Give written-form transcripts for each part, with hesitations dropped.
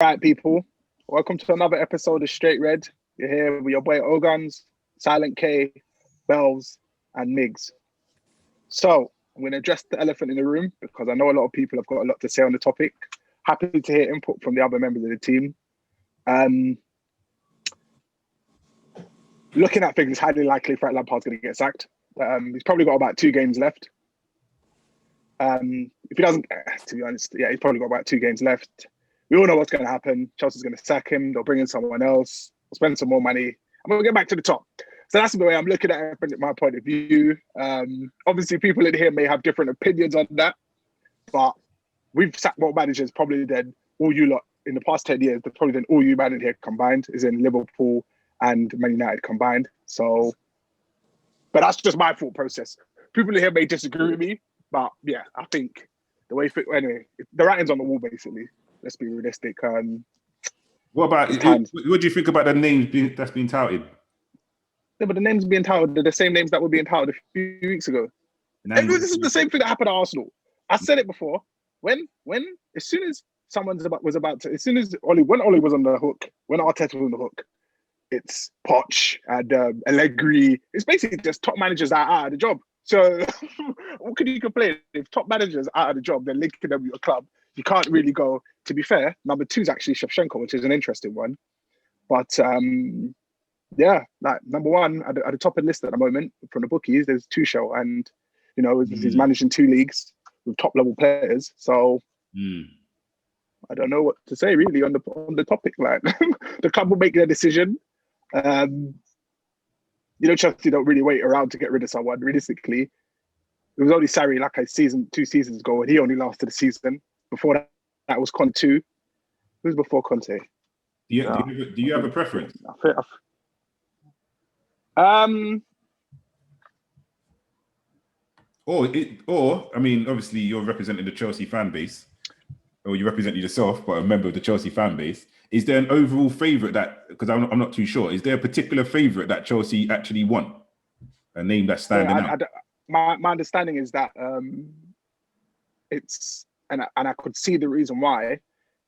Right, people. Welcome to another episode of Straight Red. You're here with your boy Ogans, Silent K, Bells, and Migs. So I'm going to address the elephant in the room because I know a lot of people have got a lot to say on the topic. Happy to hear input from the other members of the team. Looking at things, it's highly likely Frank Lampard's going to get sacked. He's probably got about 2 games left. If he doesn't, to be honest, yeah, he's probably got about 2 games left. We all know what's going to happen. Chelsea's going to sack him. They'll bring in someone else. They'll spend some more money. I'm going to get back to the top. So that's the way I'm looking at it from my point of view. Obviously, people in here may have different opinions on that. But we've sacked more managers probably than all you lot in the past 10 years. Probably than all you man in here combined, is in Liverpool and Man United combined. So, but that's just my thought process. People in here may disagree with me. But yeah, I think the way... Anyway, the writing's on the wall, basically. Let's be realistic. What about what do you think about the names that's been touted? Yeah, but the names being touted are the same names that were being touted a few weeks ago. This is the same thing that happened at Arsenal. I said it before. When as soon as Oli was on the hook, when Arteta was on the hook, it's Poch and Allegri. It's basically just top managers that are out of the job. So what could you complain? If top managers are out of the job, they're linking them with your club. You can't really go. To be fair, number 2 is actually Shevchenko, which is an interesting one. But yeah, like number 1 at the top of the list at the moment from the bookies, there's Tuchel, and he's managing 2 leagues with top level players. So I don't know what to say really on the topic. Like the club will make their decision. Chelsea don't really wait around to get rid of someone. Realistically, it was only Sarri like 2 seasons ago, and he only lasted a season. Before that was Conte. Who was before Conte? Do you have a preference? Or I mean, obviously you're representing the Chelsea fan base, or you represent yourself, but a member of the Chelsea fan base. Is there an overall favourite because I'm not too sure. Is there a particular favourite that Chelsea actually won? A name that's standing out? My understanding is that it's and I could see the reason why.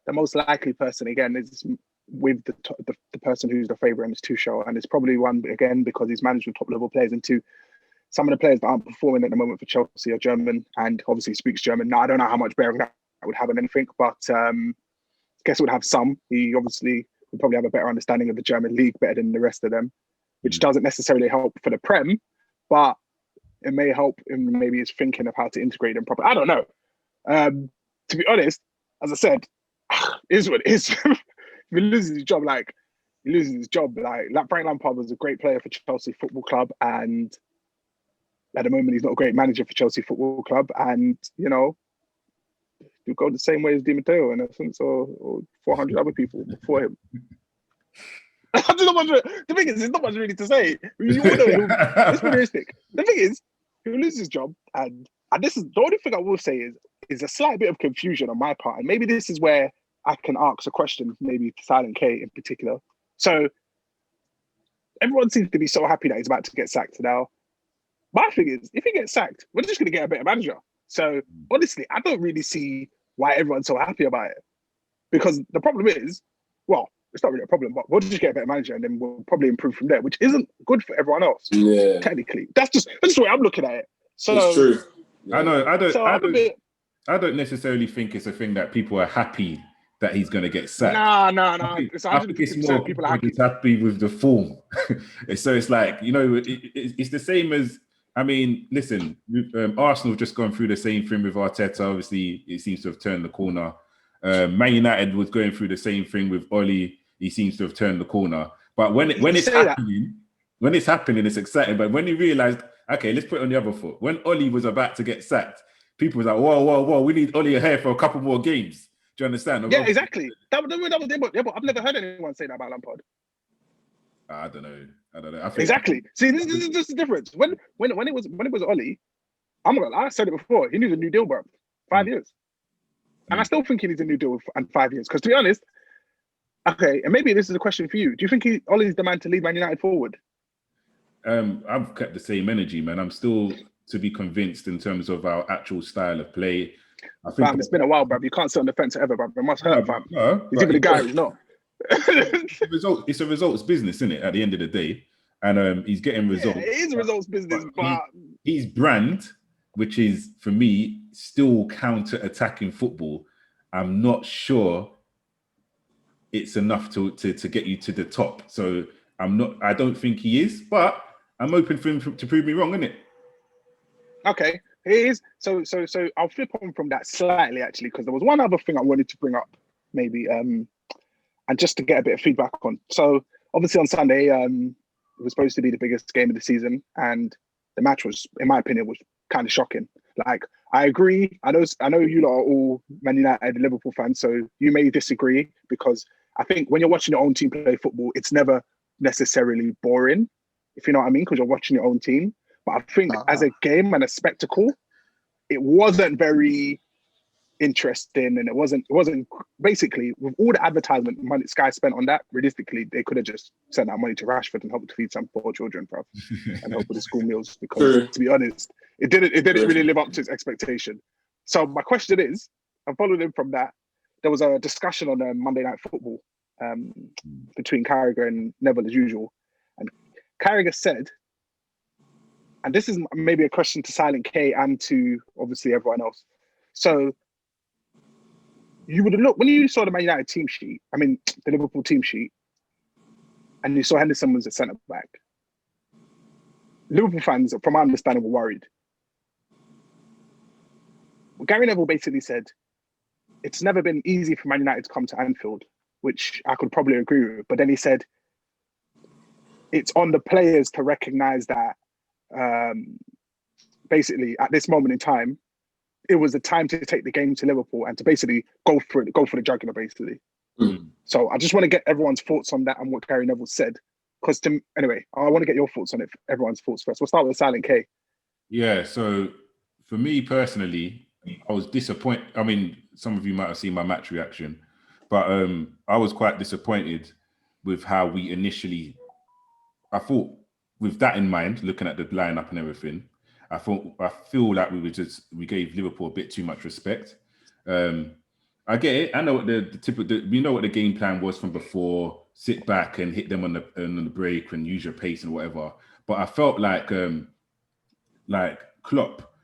The most likely person again is with the person who's the favourite, and it's Tuchel, and it's probably one again because he's managing top level players, and 2, some of the players that aren't performing at the moment for Chelsea are German, and obviously speaks German. Now I don't know how much bearing that would have on anything, but I guess it would have some. He obviously would probably have a better understanding of the German league, better than the rest of them, which doesn't necessarily help for the Prem, but it may help in maybe his thinking of how to integrate them properly. I don't know. To be honest, as I said, it is what it is. If he loses his job, he loses his job. Like Frank Lampard was a great player for Chelsea Football Club, and at the moment he's not a great manager for Chelsea Football Club, and he'll go the same way as Di Matteo in a sense, or 400 other people before him. The thing is, there's not much really to say. You all know it's realistic. The thing is, he'll lose his job, and this is the only thing I will say is a slight bit of confusion on my part, and maybe this is where I can ask a question, maybe to Silent K in particular. So everyone seems to be so happy that he's about to get sacked now. My thing is, if he gets sacked, we're just going to get a better manager. So honestly, I don't really see why everyone's so happy about it, because the problem is, well, it's not really a problem, but we'll just get a better manager and then we'll probably improve from there, which isn't good for everyone else. Yeah, technically, that's just the way I'm looking at it. So it's true. Yeah. I don't necessarily think it's a thing that people are happy that he's going to get sacked. No. I think it's more people are happy with the form. So it's like, it's the same as, I mean, listen, Arsenal have just gone through the same thing with Arteta. Obviously, it seems to have turned the corner. Man United was going through the same thing with Oli. He seems to have turned the corner. But when it's happening, it's exciting. But when he realised, okay, let's put it on the other foot. When Oli was about to get sacked, people was like, whoa, we need Oli here for a couple more games. Do you understand? Yeah, exactly. That was but I've never heard anyone say that about Lampard. I don't know. Exactly. See, this is the difference. When it was Oli, I said it before. He needs a new deal, bro. 5 years, and I still think he needs a new deal and 5 years. Because to be honest, okay, and maybe this is a question for you. Do you think Oli's the man to lead Man United forward? I've kept the same energy, man. I'm still to be convinced in terms of our actual style of play. I think Fam, it's been a while, bruv. You can't sit on the fence forever, bruv. It must hurt, fam. No, He's either the guy or he's not. It's a results business, isn't it? At the end of the day, and he's getting results. Yeah, it is a results business, but his brand, which is for me still counter-attacking football, I'm not sure it's enough to get you to the top. So I don't think he is, but I'm open for him to prove me wrong, isn't it? Okay, it is. So I'll flip on from that slightly, actually, because there was one other thing I wanted to bring up, maybe, and just to get a bit of feedback on. So obviously on Sunday, it was supposed to be the biggest game of the season, and the match was, in my opinion, was kind of shocking. Like, I agree. I know you lot are all Man United and Liverpool fans, so you may disagree, because I think when you're watching your own team play football, it's never necessarily boring, if you know what I mean, because you're watching your own team. But I think as a game and a spectacle, it wasn't very interesting, and it wasn't basically, with all the advertisement money Sky spent on that, realistically they could have just sent that money to Rashford and helped to feed some poor children, bro, and help with the school meals, because to be honest, it didn't really live up to its expectation. So my question is, I'm following in from that, there was a discussion on Monday Night Football between Carragher and Neville as usual, and Carragher said, and this is maybe a question to Silent K and to obviously everyone else. So you would have looked, when you saw the Man United team sheet, I mean, the Liverpool team sheet, and you saw Henderson was a centre back, Liverpool fans, from my understanding, were worried. Gary Neville basically said, it's never been easy for Man United to come to Anfield, which I could probably agree with. But then he said, it's on the players to recognise that basically at this moment in time, it was the time to take the game to Liverpool and to basically go for the jugular, basically. So I just want to get everyone's thoughts on that and what Gary Neville said. Because anyway, I want to get your thoughts on it, everyone's thoughts first. We'll start with Silent K. Yeah, so for me personally, I was disappointed. I mean, some of you might have seen my match reaction, but I was quite disappointed with how we initially, I thought, with that in mind, looking at the lineup and everything, I feel like we gave Liverpool a bit too much respect. I get it. I know what we know what the game plan was from before. Sit back and hit them on the break and use your pace and whatever. But I felt like Klopp,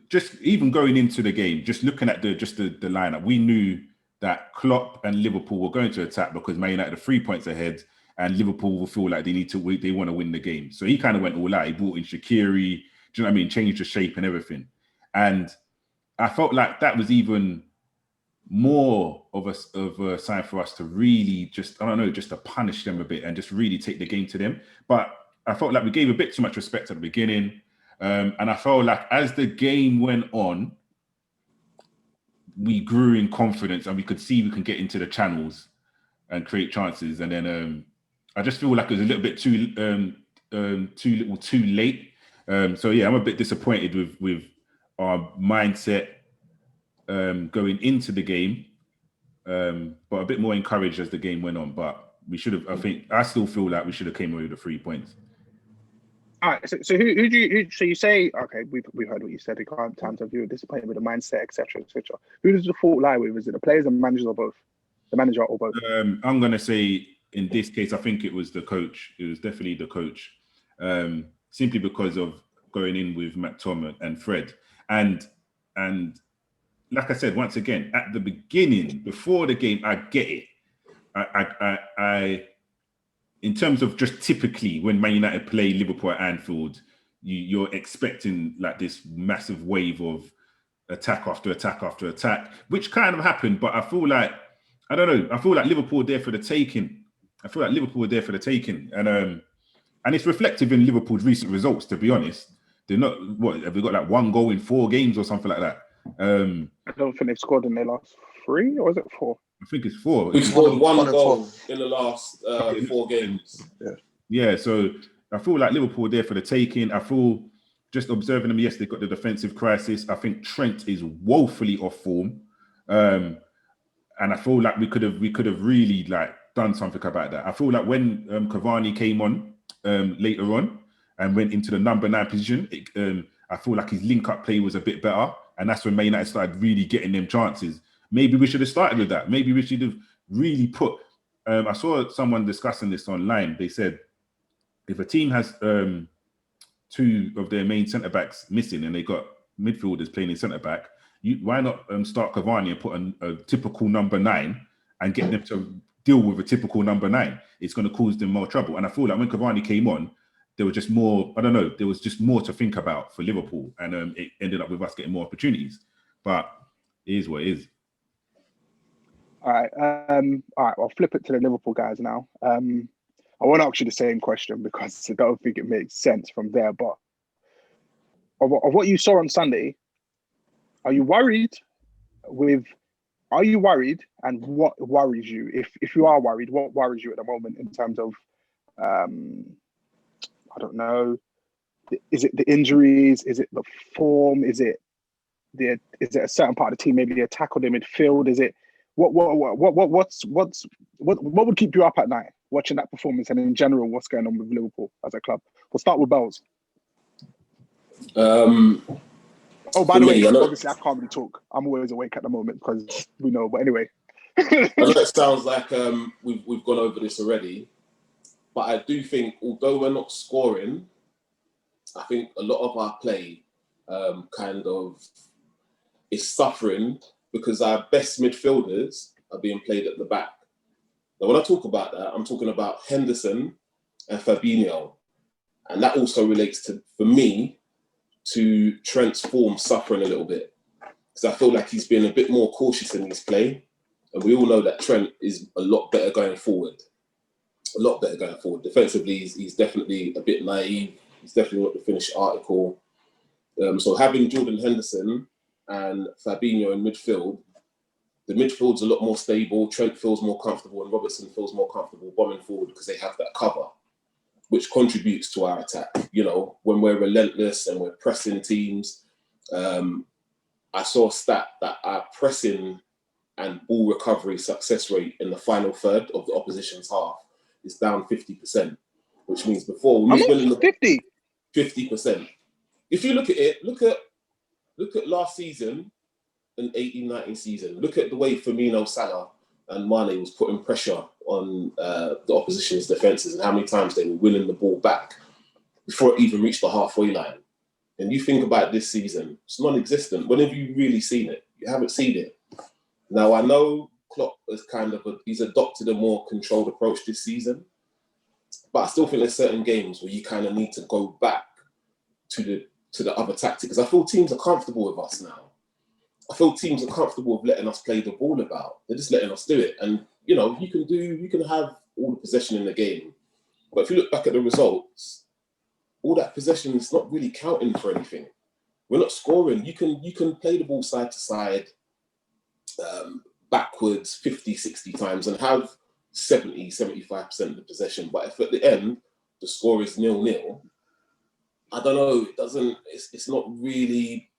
just even going into the game, just looking at the lineup, we knew that Klopp and Liverpool were going to attack because Man United are 3 points ahead, and Liverpool will feel like they want to win the game. So he kind of went all out. He brought in Shaqiri, do you know what I mean? Changed the shape and everything. And I felt like that was even more of a sign for us to really just to punish them a bit and just really take the game to them. But I felt like we gave a bit too much respect at the beginning. And I felt like as the game went on, we grew in confidence and we could see we can get into the channels and create chances. And then I just feel like it was a little bit too late. So yeah, I'm a bit disappointed with our mindset going into the game, but a bit more encouraged as the game went on. But we should have. I still feel like we should have came away with the 3 points. All right. So who do you say? Okay, we've heard what you said. In terms of you were disappointed with the mindset, etc., etc. Who does the fault lie with? Is it the players, the managers, or both? The manager or both? I'm gonna say in this case, I think it was the coach. It was definitely the coach, simply because of going in with McTominay and Fred, and like I said, once again, at the beginning, before the game, I get it. I in terms of just typically when Man United play Liverpool at Anfield, you're expecting like this massive wave of attack after attack after attack, which kind of happened. But I feel like, I don't know, I feel like Liverpool were there for the taking. And it's reflective in Liverpool's recent results, to be honest. They're not, have we got like 1 goal in 4 games or something like that? I don't think they've scored in their last 3, or is it 4? I think it's 4. We've scored one goal in the last 4 games. Yeah, so I feel like Liverpool are there for the taking. I feel, just observing them, yes, they've got the defensive crisis. I think Trent is woefully off form. And I feel like we could have really like done something about that. I feel like when Cavani came on later on and went into the number 9 position, I feel like his link-up play was a bit better. and that's when Man United started really getting them chances. Maybe we should have started with that. Maybe we should have really put. I saw someone discussing this online. They said if a team has two of their main centre backs missing and they got midfielders playing in centre back, why not start Cavani and put a typical number 9 and get them to deal with a typical number 9? It's going to cause them more trouble. And I feel like when Cavani came on, there was just more. I don't know. There was just more to think about for Liverpool, and it ended up with us getting more opportunities. But it is what it is. All right. I'll flip it to the Liverpool guys now. I want to ask you the same question because I don't think it makes sense from there. But of what you saw on Sunday, are you worried? And what worries you? If you are worried, what worries you at the moment in terms of, I don't know, is it the injuries? Is it the form? Is it a certain part of the team, maybe the attack or the midfield? Is it what would keep you up at night watching that performance, and in general, what's going on with Liverpool as a club? We'll start with Bells. By the way, obviously I can't really talk. I'm always awake at the moment because we know. But anyway, I know it sounds like we've gone over this already, but I do think although we're not scoring, I think a lot of our play kind of is suffering because our best midfielders are being played at the back. Now, when I talk about that, I'm talking about Henderson and Fabinho. And that also relates to, for me, to Trent's form suffering a little bit. Because I feel like he's been a bit more cautious in his play. And we all know that Trent is a lot better going forward. A lot better going forward. Defensively, he's definitely a bit naive. He's definitely not the finished article. So having Jordan Henderson and Fabinho in midfield, the midfield's a lot more stable. Trent feels more comfortable and Robertson feels more comfortable bombing forward because they have that cover, which contributes to our attack. You know, when we're relentless and we're pressing teams, I saw a stat that our pressing and ball recovery success rate in the final third of the opposition's half is down 50%, which means before we was winning 50%. If you look at it, look at last season, an 18-19 season. Look at the way Firmino, Salah, and Mane was putting pressure on the opposition's defences and how many times they were winning the ball back before it even reached the halfway line. And you think about this season, it's non-existent. When have you really seen it? You haven't seen it. Now, I know Klopp is he's adopted a more controlled approach this season, but I still think there's certain games where you kind of need to go back to the other tactic, because I feel teams are comfortable with us now. I feel teams are comfortable with letting us play the ball about. They're just letting us do it. And, you know, you can have all the possession in the game. But if you look back at the results, all that possession is not really counting for anything. We're not scoring. You can play the ball side to side, backwards 50, 60 times and have 70, 75% of the possession. But if at the end, the score is 0-0, I don't know, it's not really,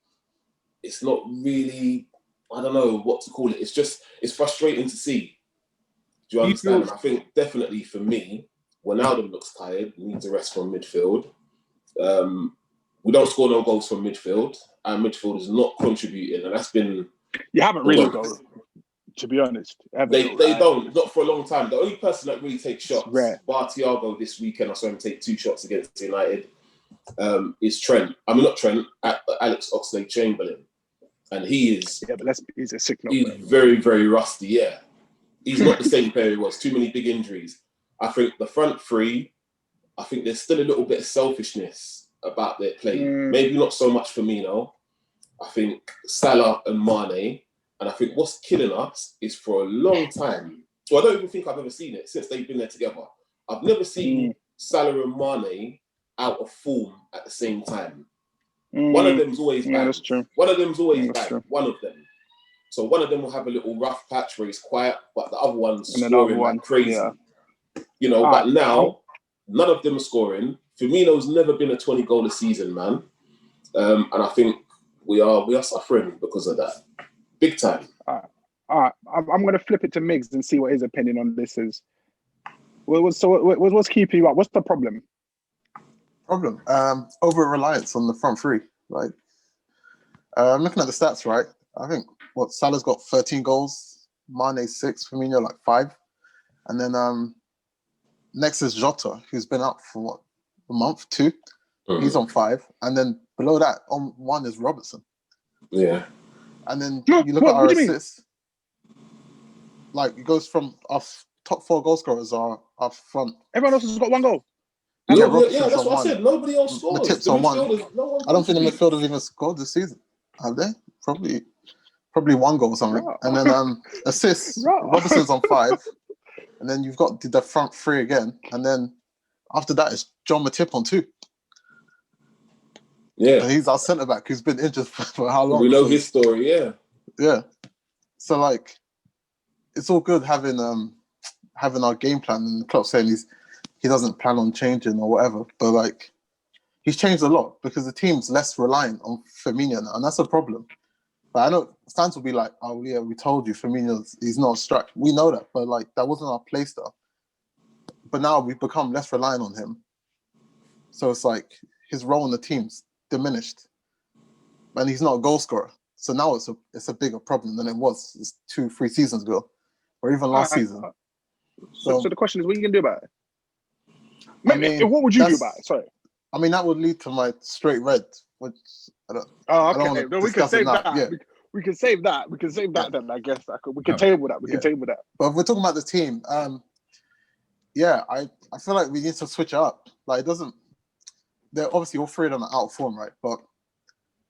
I don't know what to call it. It's frustrating to see. Do you understand? I think definitely for me, Wijnaldum looks tired, needs a rest from midfield. We don't score no goals from midfield. Our midfield is not contributing, and that's been... You haven't really, though, to be honest. They don't, not for a long time. The only person that really takes shots, bar Thiago this weekend, I saw him take 2 shots against United, is Trent. I mean, not Trent, Alex Oxlade-Chamberlain. And he is... Yeah, but he's a sick note. He's very, very rusty, yeah. He's not the same player he was. Too many big injuries. I think the front three, I think there's still a little bit of selfishness about their play. Maybe not so much Firmino. I think Salah and Mane. And I think what's killing us is for a long time. So I don't even think I've ever seen it since they've been there together. I've never seen Salah and Mane out of form at the same time. One of them's always bad. That's true. One of them's always bad. True. One of them. So one of them will have a little rough patch where he's quiet, but the other one's scoring like crazy. Yeah. You know, but now none of them are scoring. Firmino's never been a 20-goal a season, man. And I think we are suffering because of that. Big time. All right. I'm going to flip it to Miggs and see what his opinion on this is. What's keeping you up? What's the problem? Over reliance on the front three. Like, I'm looking at the stats, right? I think Salah's got 13 goals, Mane 6, Firmino like 5, and then next is Jota, who's been out for a month, 2. He's on 5, and then below that on 1 is Robertson. Yeah. And then you look at our assists. Like it goes from our top 4 goal scorers are up front. Everyone else has got 1 goal. Yeah, that's what I said. Nobody else scores. Matip's on 1. I don't think the midfielders even scored this season. Have they? Probably 1 goal or something. Right. And then assists. Right. Robertson's on 5. And then you've got the front 3 again. And then after that is John Matip on 2. Yeah. And he's our centre back who's been injured for how long? We know his story, yeah. Yeah. So like it's all good having our game plan, and the club saying he doesn't plan on changing or whatever. But like he's changed a lot because the team's less reliant on Firmino now, and that's a problem. But I know fans will be like, "Oh yeah, we told you he's not a strike." We know that, but like that wasn't our play style. But now we've become less reliant on him, so it's like his role in the team's diminished, and he's not a goal scorer. So now it's a bigger problem than it was 2-3 seasons ago, or even last season. So the question is, what are you gonna do about it? I mean, what would you do about it? Sorry. I mean, that would lead to my straight red, which I don't. Oh, okay. No, we can save that. Yeah. We can save that. We can save that then. I guess we can table that. We can table that. But if we're talking about the team, I feel like we need to switch it up. Like it doesn't. They're obviously all 3 of them are out of form, right? But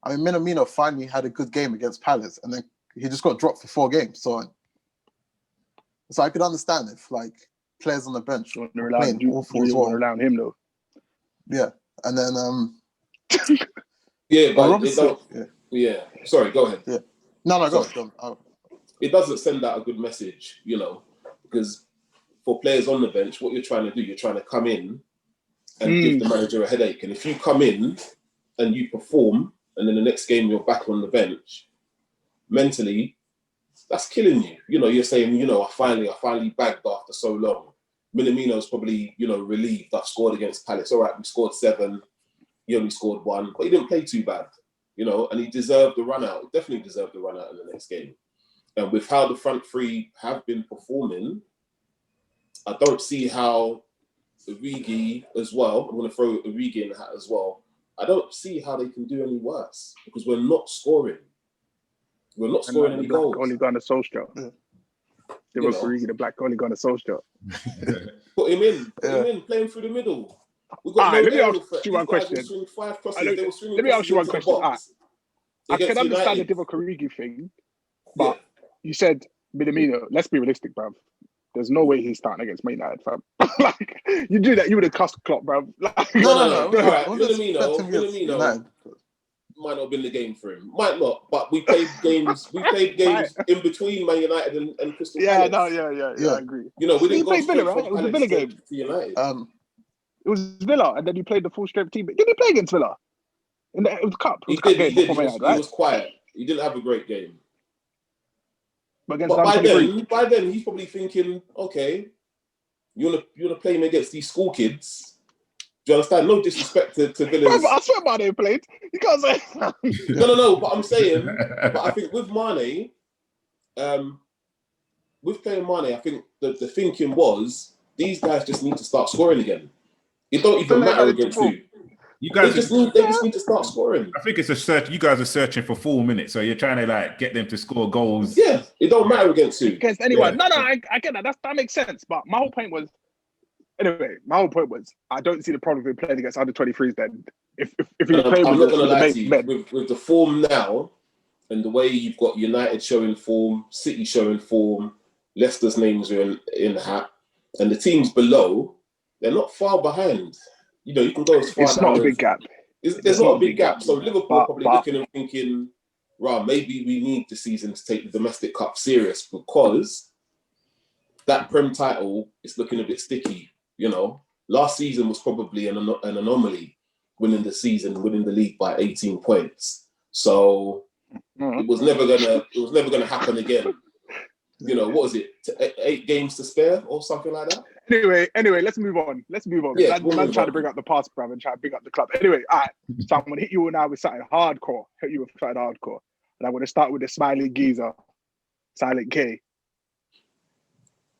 I mean, Minamino finally had a good game against Palace, and then he just got dropped for 4 games. So I could understand if like players on the bench want to rely on him though. Yeah, and then Sorry, go ahead. Yeah, no, go ahead. It doesn't send out a good message, because for players on the bench, what you're trying to do, you're trying to come in and give the manager a headache. And if you come in and you perform, and then the next game you're back on the bench, mentally, that's killing you. You're saying, I finally bagged after so long. Minamino's probably, relieved. I've scored against Palace. All right, we scored 7. He only scored 1, but he didn't play too bad, and he deserved the run out. He definitely deserved the run out in the next game. And with how the front 3 have been performing, I don't see how Origi as well. I'm going to throw Origi in the hat as well. I don't see how they can do any worse because we're not scoring. We're not scoring any goals. Only gone to Solskjaer. They were Origi, the black only gone to Solskjaer. Put him in. Playing through the middle. Let me ask you one question. Let me ask you one question. I can understand the Divock Origi thing, but you said Minamino. Let's be realistic, bruv. There's no way he's starting against Man United, fam. Like, you do that, you would have cussed Klopp, bruv. Like, no. All right, Minamino might not have been the game for him. Might not, but we played games. We played games in between Man United and Crystal Palace. Yeah, I agree. We didn't go Villa, right? It was a Villa game. To United. It was Villa, and then you played the full strength team. Did he play against Villa? It was Cup. He did. He was quiet. He didn't have a great game. But by then, he's probably thinking, okay, you wanna play him against these school kids. Do you understand? No disrespect to Villa's. I swear Mane played. You can't say. No. But I'm saying, I think with Mane, with playing Mane, I think the thinking was these guys just need to start scoring again. It don't even matter against who. They just need to start scoring. I think it's a search. You guys are searching for 4 minutes, so you're trying to get them to score goals. Yeah, it don't matter against who. Against anyone. Yeah. No, I get that. That makes sense. But my whole point was, I don't see the problem with playing against under 23s. Then, if you play I'm with not gonna lie to you. With the form now, and the way you've got United showing form, City showing form, Leicester's names are in the hat, and the teams below, they're not far behind. You can go as far. It's not a big gap. There's not a big gap. So Liverpool are probably looking and thinking, right, maybe we need the season to take the domestic cup serious because that Prem title is looking a bit sticky. Last season was probably an anomaly, winning the league by 18 points. So it was never gonna happen again. you know, what was it? 8 games to spare or something like that? Anyway, let's move on. Yeah, I'm trying to bring up the past, bruv, and try to bring up the club. Anyway, all right. So I'm going to hit you now with something hardcore. And I'm going to start with the smiling geezer, Silent K.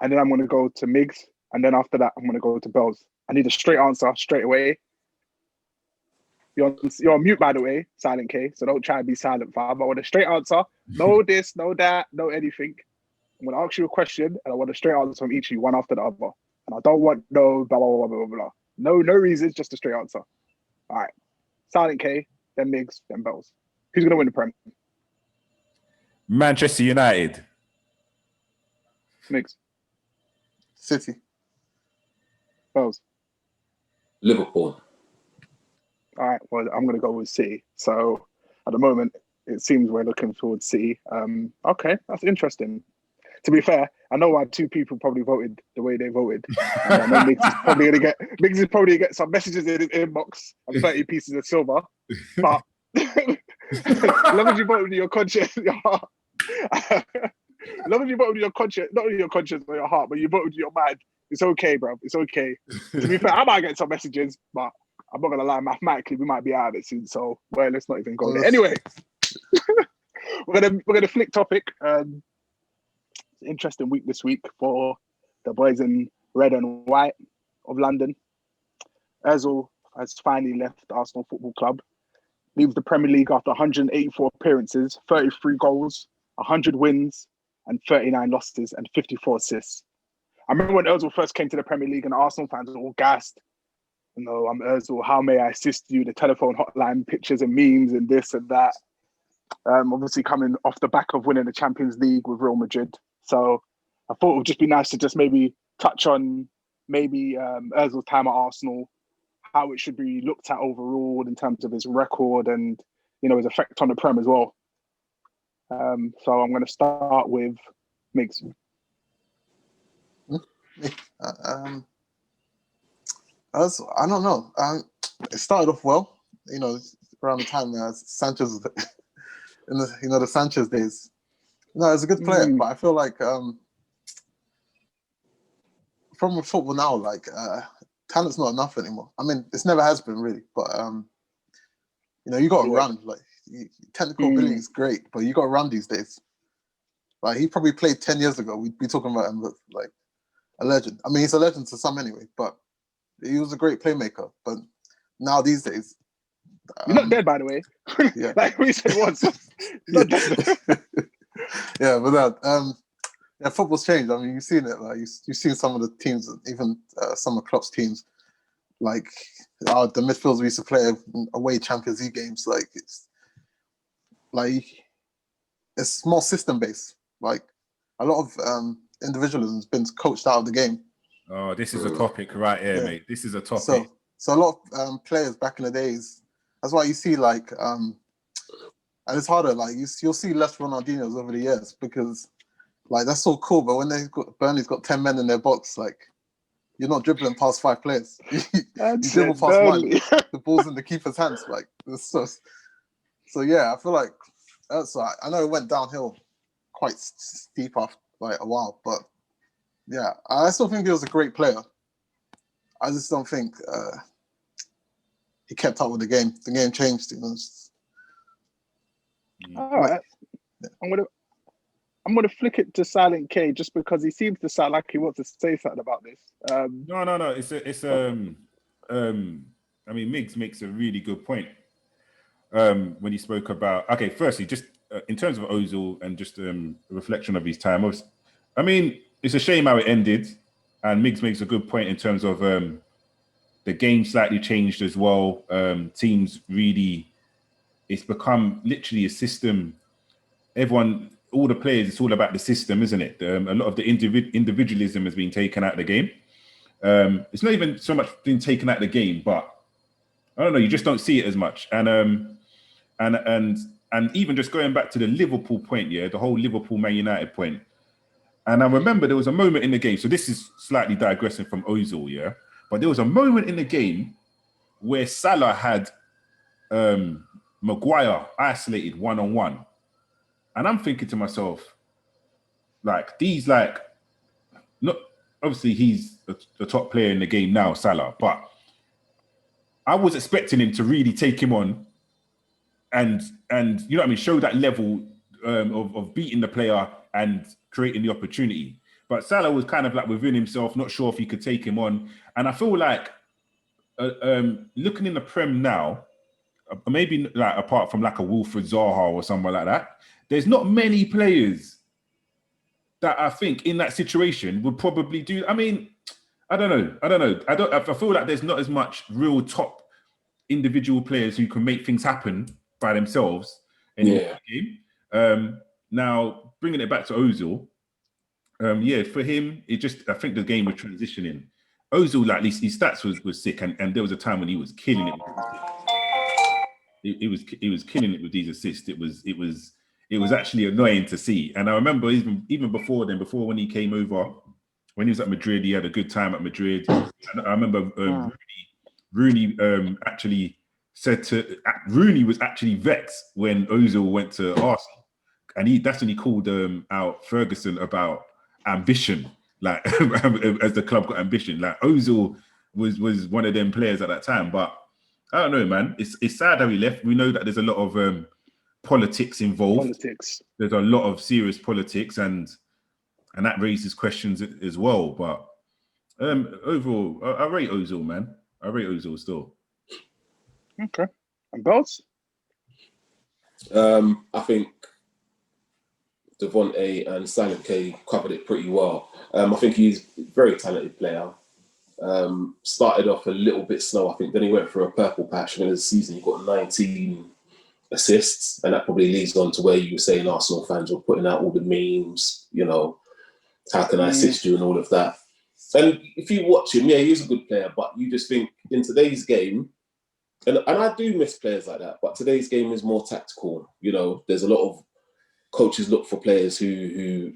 And then I'm going to go to Miggs. And then after that, I'm going to go to Bells. I need a straight answer straight away. You're on mute, by the way, Silent K. So don't try and be silent, fam. I want a straight answer. No this, no that, no anything. I'm going to ask you a question, and I want a straight answer from each of you, one after the other. And I don't want no blah, blah, blah, blah, blah, blah. No reasons, just a straight answer. All right. Silent K, then Miggs, then Bells. Who's going to win the Prem? Manchester United. Miggs. City. Bells. Liverpool. All right. Well, I'm going to go with City. So at the moment, it seems we're looking towards City. Okay, that's interesting. To be fair, I know why 2 people probably voted the way they voted. I know Miggs is probably going to get some messages in his inbox and 30 pieces of silver. But as long as you vote with your conscience, your heart. As long as you vote with your conscience, not with your conscience or your heart, but you vote with your mind, it's okay, bro. It's okay. To be fair, I might get some messages, but I'm not gonna lie. Mathematically, we might be out of it soon. So, well, let's not even go there. Anyway, we're gonna flick topic. Interesting week this week for the boys in red and white of London. Ozil has finally left Arsenal Football Club. Leaves the Premier League after 184 appearances, 33 goals, 100 wins, and 39 losses, and 54 assists. I remember when Ozil first came to the Premier League and Arsenal fans were all gassed. You know, I'm Ozil, how may I assist you? The telephone hotline, pictures and memes and this and that. Obviously coming off the back of winning the Champions League with Real Madrid. So I thought it would just be nice to just maybe touch on Ozil's time at Arsenal, how it should be looked at overall in terms of his record and, you know, his effect on the Prem as well. So I'm going to start with Miggs. I don't know. It started off well, you know, around the time Sanchez, in the Sanchez days. No, he's a good player, but I feel like from football now, like talent's not enough anymore. I mean, it's never has been really, but you know, you got to run. Like technical ability is great, but you got to run these days. Like he probably played 10 years ago. We'd be talking about him like a legend. I mean, he's a legend to some anyway, but he was a great playmaker. But now these days, you're not dead, by the way. Yeah, like we said once. Not dead. Yeah, but that football's changed. I mean, you've seen it. Like you've seen some of the teams, even some of Klopp's teams, like the midfielders we used to play away Champions League games. It's more system based. Like a lot of individualism has been coached out of the game. Oh, this is a topic right here, mate. This is a topic. So a lot of players back in the days. That's why you see and it's harder. Like you'll see less Ronaldinho's over the years because, like, that's so cool. But when Burnley's got 10 men in their box, like, you're not dribbling past 5 players. you dribble past one. The ball's in the keeper's hands. Like, so yeah. I feel like I know it went downhill quite steep after like a while, but yeah, I still think he was a great player. I just don't think he kept up with the game. The game changed. You know. All right, I'm gonna flick it to Silent K just because he seems to sound like he wants to say something about this. No. I mean, Miggs makes a really good point when he spoke about. Okay, firstly, just in terms of Ozil and just a reflection of his time. I mean, it's a shame how it ended, and Miggs makes a good point in terms of the game slightly changed as well. Teams really. It's become literally a system. All the players, it's all about the system, isn't it? A lot of the individualism has been taken out of the game. It's not even so much been taken out of the game, but I don't know. You just don't see it as much. And even just going back to the Liverpool point, the whole Liverpool Man United point. And I remember there was a moment in the game. So this is slightly digressing from Ozil, but there was a moment in the game where Salah had Maguire isolated one-on-one. And I'm thinking to myself, like these, like not obviously he's a top player in the game now, Salah, but I was expecting him to really take him on and you know what I mean, show that level of beating the player and creating the opportunity. But Salah was kind of like within himself, not sure if he could take him on. And I feel like looking in the Prem now, maybe like apart from like a Wilfred Zaha or someone like that, there's not many players that I think in that situation would probably do. I mean, I don't know. I feel like there's not as much real top individual players who can make things happen by themselves in the game. Now, bringing it back to Ozil, for him, I think the game was transitioning. Ozil, like, his stats was sick, and there was a time when he was killing it. He was killing it with these assists. It was actually annoying to see. And I remember even before when he came over, when he was at Madrid, he had a good time at Madrid. And I remember Rooney actually said Rooney was actually vexed when Ozil went to Arsenal, and that's when he called out Ferguson about ambition, like as the club got ambition. Like Ozil was one of them players at that time, but I don't know, man. It's sad how he left. We know that there's a lot of politics involved. There's a lot of serious politics, and that raises questions as well. But overall, I rate Ozil, man. I rate Ozil still. Okay. And Bells? I think Devontae and Silent K covered it pretty well. I think he's a very talented player. Started off a little bit slow, I think. Then he went for a purple patch. And in the season, he got 19 assists. And that probably leads on to where you were saying Arsenal fans were putting out all the memes, you know, how can I assist you and all of that. And if you watch him, he is a good player. But you just think in today's game, and I do miss players like that, but today's game is more tactical. You know, there's a lot of coaches look for players who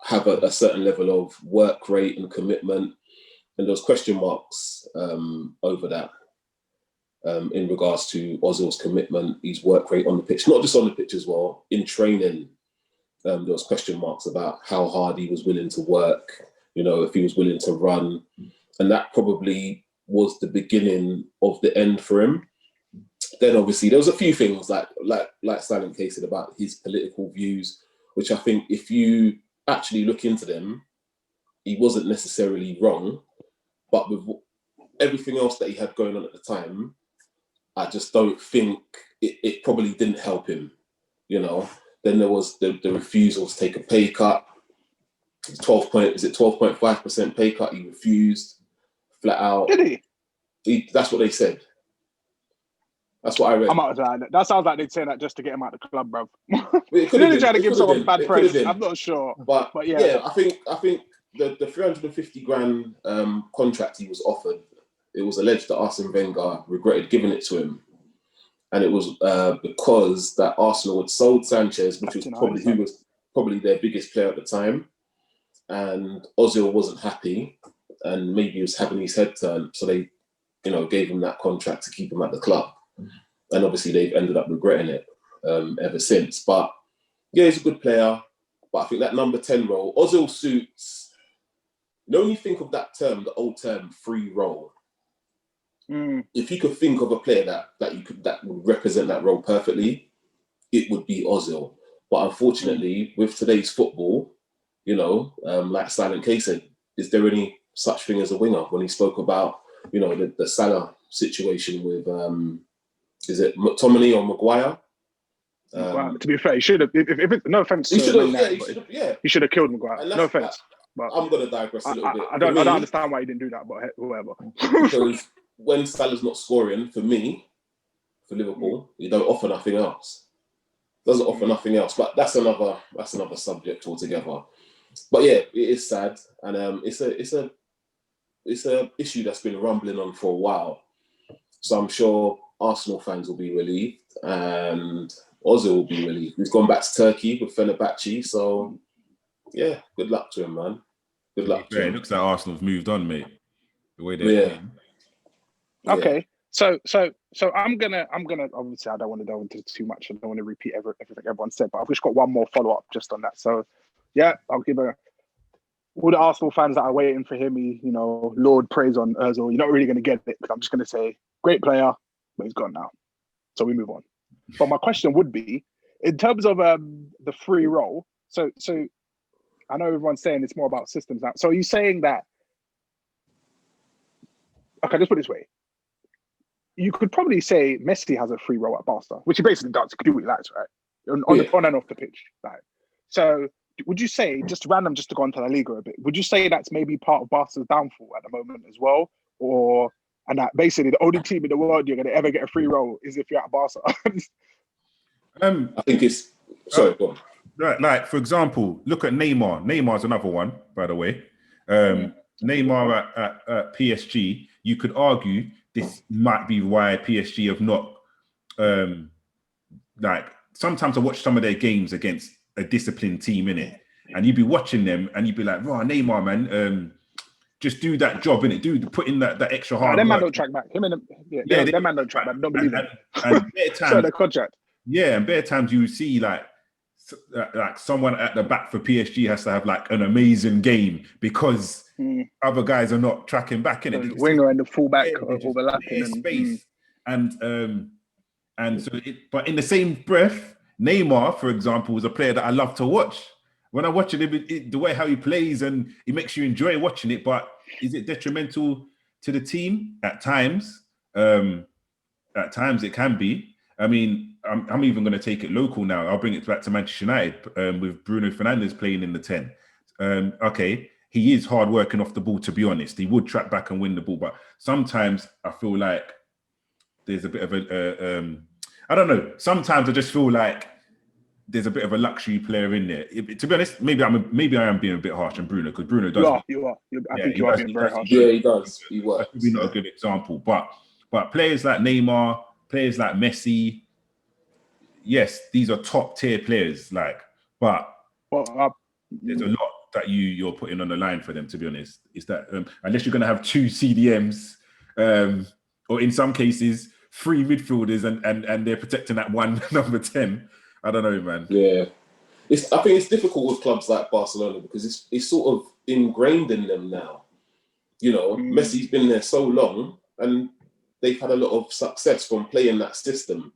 have a certain level of work rate and commitment. And there's question marks over that in regards to Ozil's commitment, his work rate on the pitch, not just on the pitch as well. In training, there was question marks about how hard he was willing to work, you know, if he was willing to run. And that probably was the beginning of the end for him. Then obviously there was a few things like Silent K said about his political views, which I think if you actually look into them, he wasn't necessarily wrong. But with everything else that he had going on at the time, I just don't think it probably didn't help him, you know. Then there was the refusal to take a pay cut. 12.5% pay cut? He refused flat out. Did he? That's what they said. That's what I read. I'm out of that. That sounds like they'd say that just to get him out of the club, bruv. They trying to give someone bad press. I'm not sure. But yeah, I think the 350 grand contract he was offered, it was alleged that Arsene Wenger regretted giving it to him. And it was because that Arsenal had sold Sanchez, which was probably their biggest player at the time. And Ozil wasn't happy, and maybe he was having his head turned. So they, you know, gave him that contract to keep him at the club. And obviously they've ended up regretting it ever since. But yeah, he's a good player. But I think that number 10 role, Ozil suits, you know, when you think of that term, the old term, free role. If you could think of a player that would represent that role perfectly, it would be Ozil. But unfortunately, with today's football, you know, like Silent K said, is there any such thing as a winger? When he spoke about, you know, the Salah situation with, is it McTominay or Maguire? To be fair, he should have. No offense, he should have killed Maguire. No offense, but I'm gonna digress a little bit. I don't understand why he didn't do that, but whatever. Because when Salah's not scoring, for Liverpool, you don't offer nothing else. Doesn't offer nothing else. But that's another subject altogether. But yeah, it is sad, and it's a issue that's been rumbling on for a while. So I'm sure Arsenal fans will be relieved, and Ozil will be relieved. He's gone back to Turkey with Fenerbahce, so yeah, good luck to him, man. Good luck to him. It looks like Arsenal have moved on, mate. The way they're playing. Okay, so I'm gonna obviously I don't want to go into too much. I don't want to repeat everything everyone said, but I've just got one more follow up just on that. So Yeah, I'll give all the Arsenal fans that are waiting for him, Lord praise on Ozil. You're not really going to get it. I'm just going to say, great player, but he's gone now. So we move on. But my question would be, in terms of the free role, so I know everyone's saying it's more about systems now. So are you saying that, okay, let's put it this way. You could probably say Messi has a free role at Barca, which he basically does. He can do what he likes, right? On and off the pitch. Like. So would you say, just random, just to go on to La Liga a bit, would you say that's maybe part of Barca's downfall at the moment as well? And that basically the only team in the world you're going to ever get a free role is if you're at Barca? I think it's... Sorry, go on. Right, like, for example, look at Neymar. Neymar's another one, by the way. Neymar at PSG, you could argue this might be why PSG have not... like, sometimes I watch some of their games against a disciplined team, innit? And you'd be watching them and you'd be like, "Wow, Neymar, man, just do that job, innit? Put in that extra hard work." Them man don't track back. Them man don't track back. Don't believe it. And better times, so the contract. Yeah, and better times you see like someone at the back for PSG has to have like an amazing game because other guys are not tracking back, innit? The winger and the fullback are overlapping space. And so but in the same breath, Neymar, for example, is a player that I love to watch. When I watch it, the way how he plays and it makes you enjoy watching it. But is it detrimental to the team? At times. At times it can be. I mean, I'm even going to take it local now. I'll bring it back to Manchester United with Bruno Fernandes playing in the 10. Okay, he is hard working off the ball, to be honest. He would track back and win the ball. But sometimes I feel like there's a bit of a... I don't know. Sometimes I just feel like there's a bit of a luxury player in there. To be honest, maybe I am being a bit harsh on Bruno because Bruno does. You are. I think you are being very harsh. Yeah, he does. He works. That's maybe not a good example, but players like Neymar, players like Messi, yes, these are top tier players. But there's a lot that you're putting on the line for them. To be honest, is that unless you're going to have two CDMs, or in some cases 3 midfielders, and they're protecting that one number 10. I don't know, man. Yeah. I think it's difficult with clubs like Barcelona because it's sort of ingrained in them now. Messi's been there so long and they've had a lot of success from playing that system.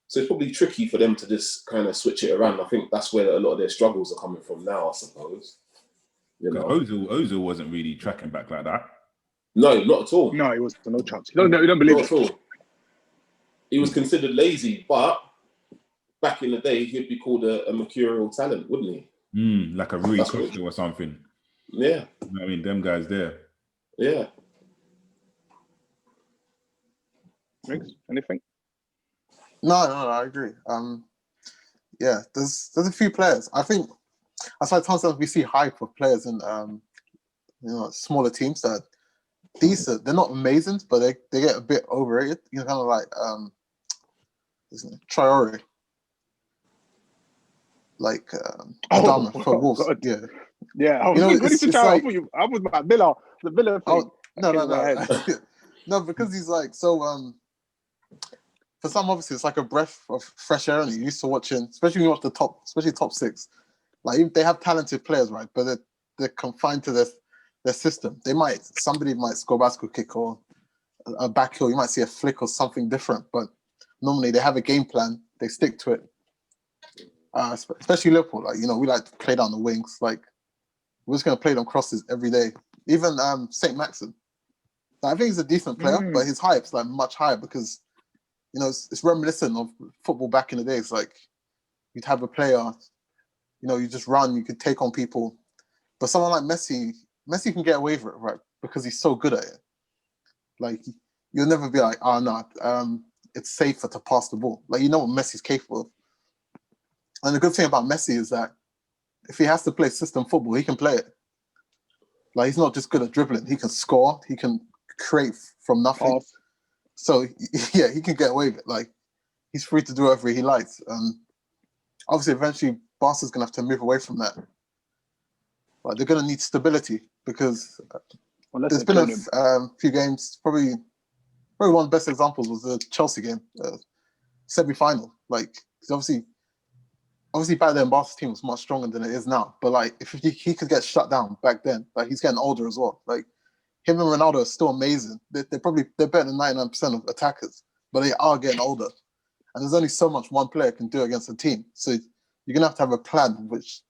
So it's probably tricky for them to just kind of switch it around. I think that's where a lot of their struggles are coming from now, I suppose. Ozil wasn't really tracking back like that. No, not at all. No, he was no chance. You don't believe it. Not at all. He was considered lazy, but back in the day, he'd be called a mercurial talent, wouldn't he? Like a Rui Costa or something. Yeah. I mean, them guys there. Yeah. Anything? No, I agree. Yeah, there's a few players. I think aside sometimes we see hype of players in smaller teams that decent. They're not amazing, but they get a bit overrated. Kind of like Traore. Like Adama for Wolves. God. Yeah. Yeah. I was about Villa. The Villa thing. No. No, because he's like so for some obviously it's like a breath of fresh air and you're used to watching, especially when you watch especially top 6. Like they have talented players, right? But they're confined to their system. Somebody might score a bicycle kick or a back heel, you might see a flick or something different, but normally they have a game plan, they stick to it. Especially Liverpool, we like to play down the wings. Like we're just going to play them crosses every day. Even St. Maxim, I think he's a decent player, but his hype's like much higher because it's reminiscent of football back in the days. Like you'd have a player, you just run, you could take on people, but someone like Messi can get away with it, right? Because he's so good at it. Like you'll never be like, oh no, it's safer to pass the ball. Like what Messi's capable of. And the good thing about Messi is that if he has to play system football, he can play it. Like he's not just good at dribbling; he can score, he can create from nothing. So yeah, he can get away with it. Like he's free to do whatever he likes. Obviously, eventually, Barca's gonna have to move away from that. Like they're gonna need stability because there's been a few games. Probably one of the best examples was the Chelsea game, semi-final. Like obviously. obviously back then Barca's team was much stronger than it is now. But like, if he could get shut down back then, like he's getting older as well. Like him and Ronaldo are still amazing. They're better than 99% of attackers, but they are getting older. And there's only so much one player can do against a team. So you're gonna have a plan which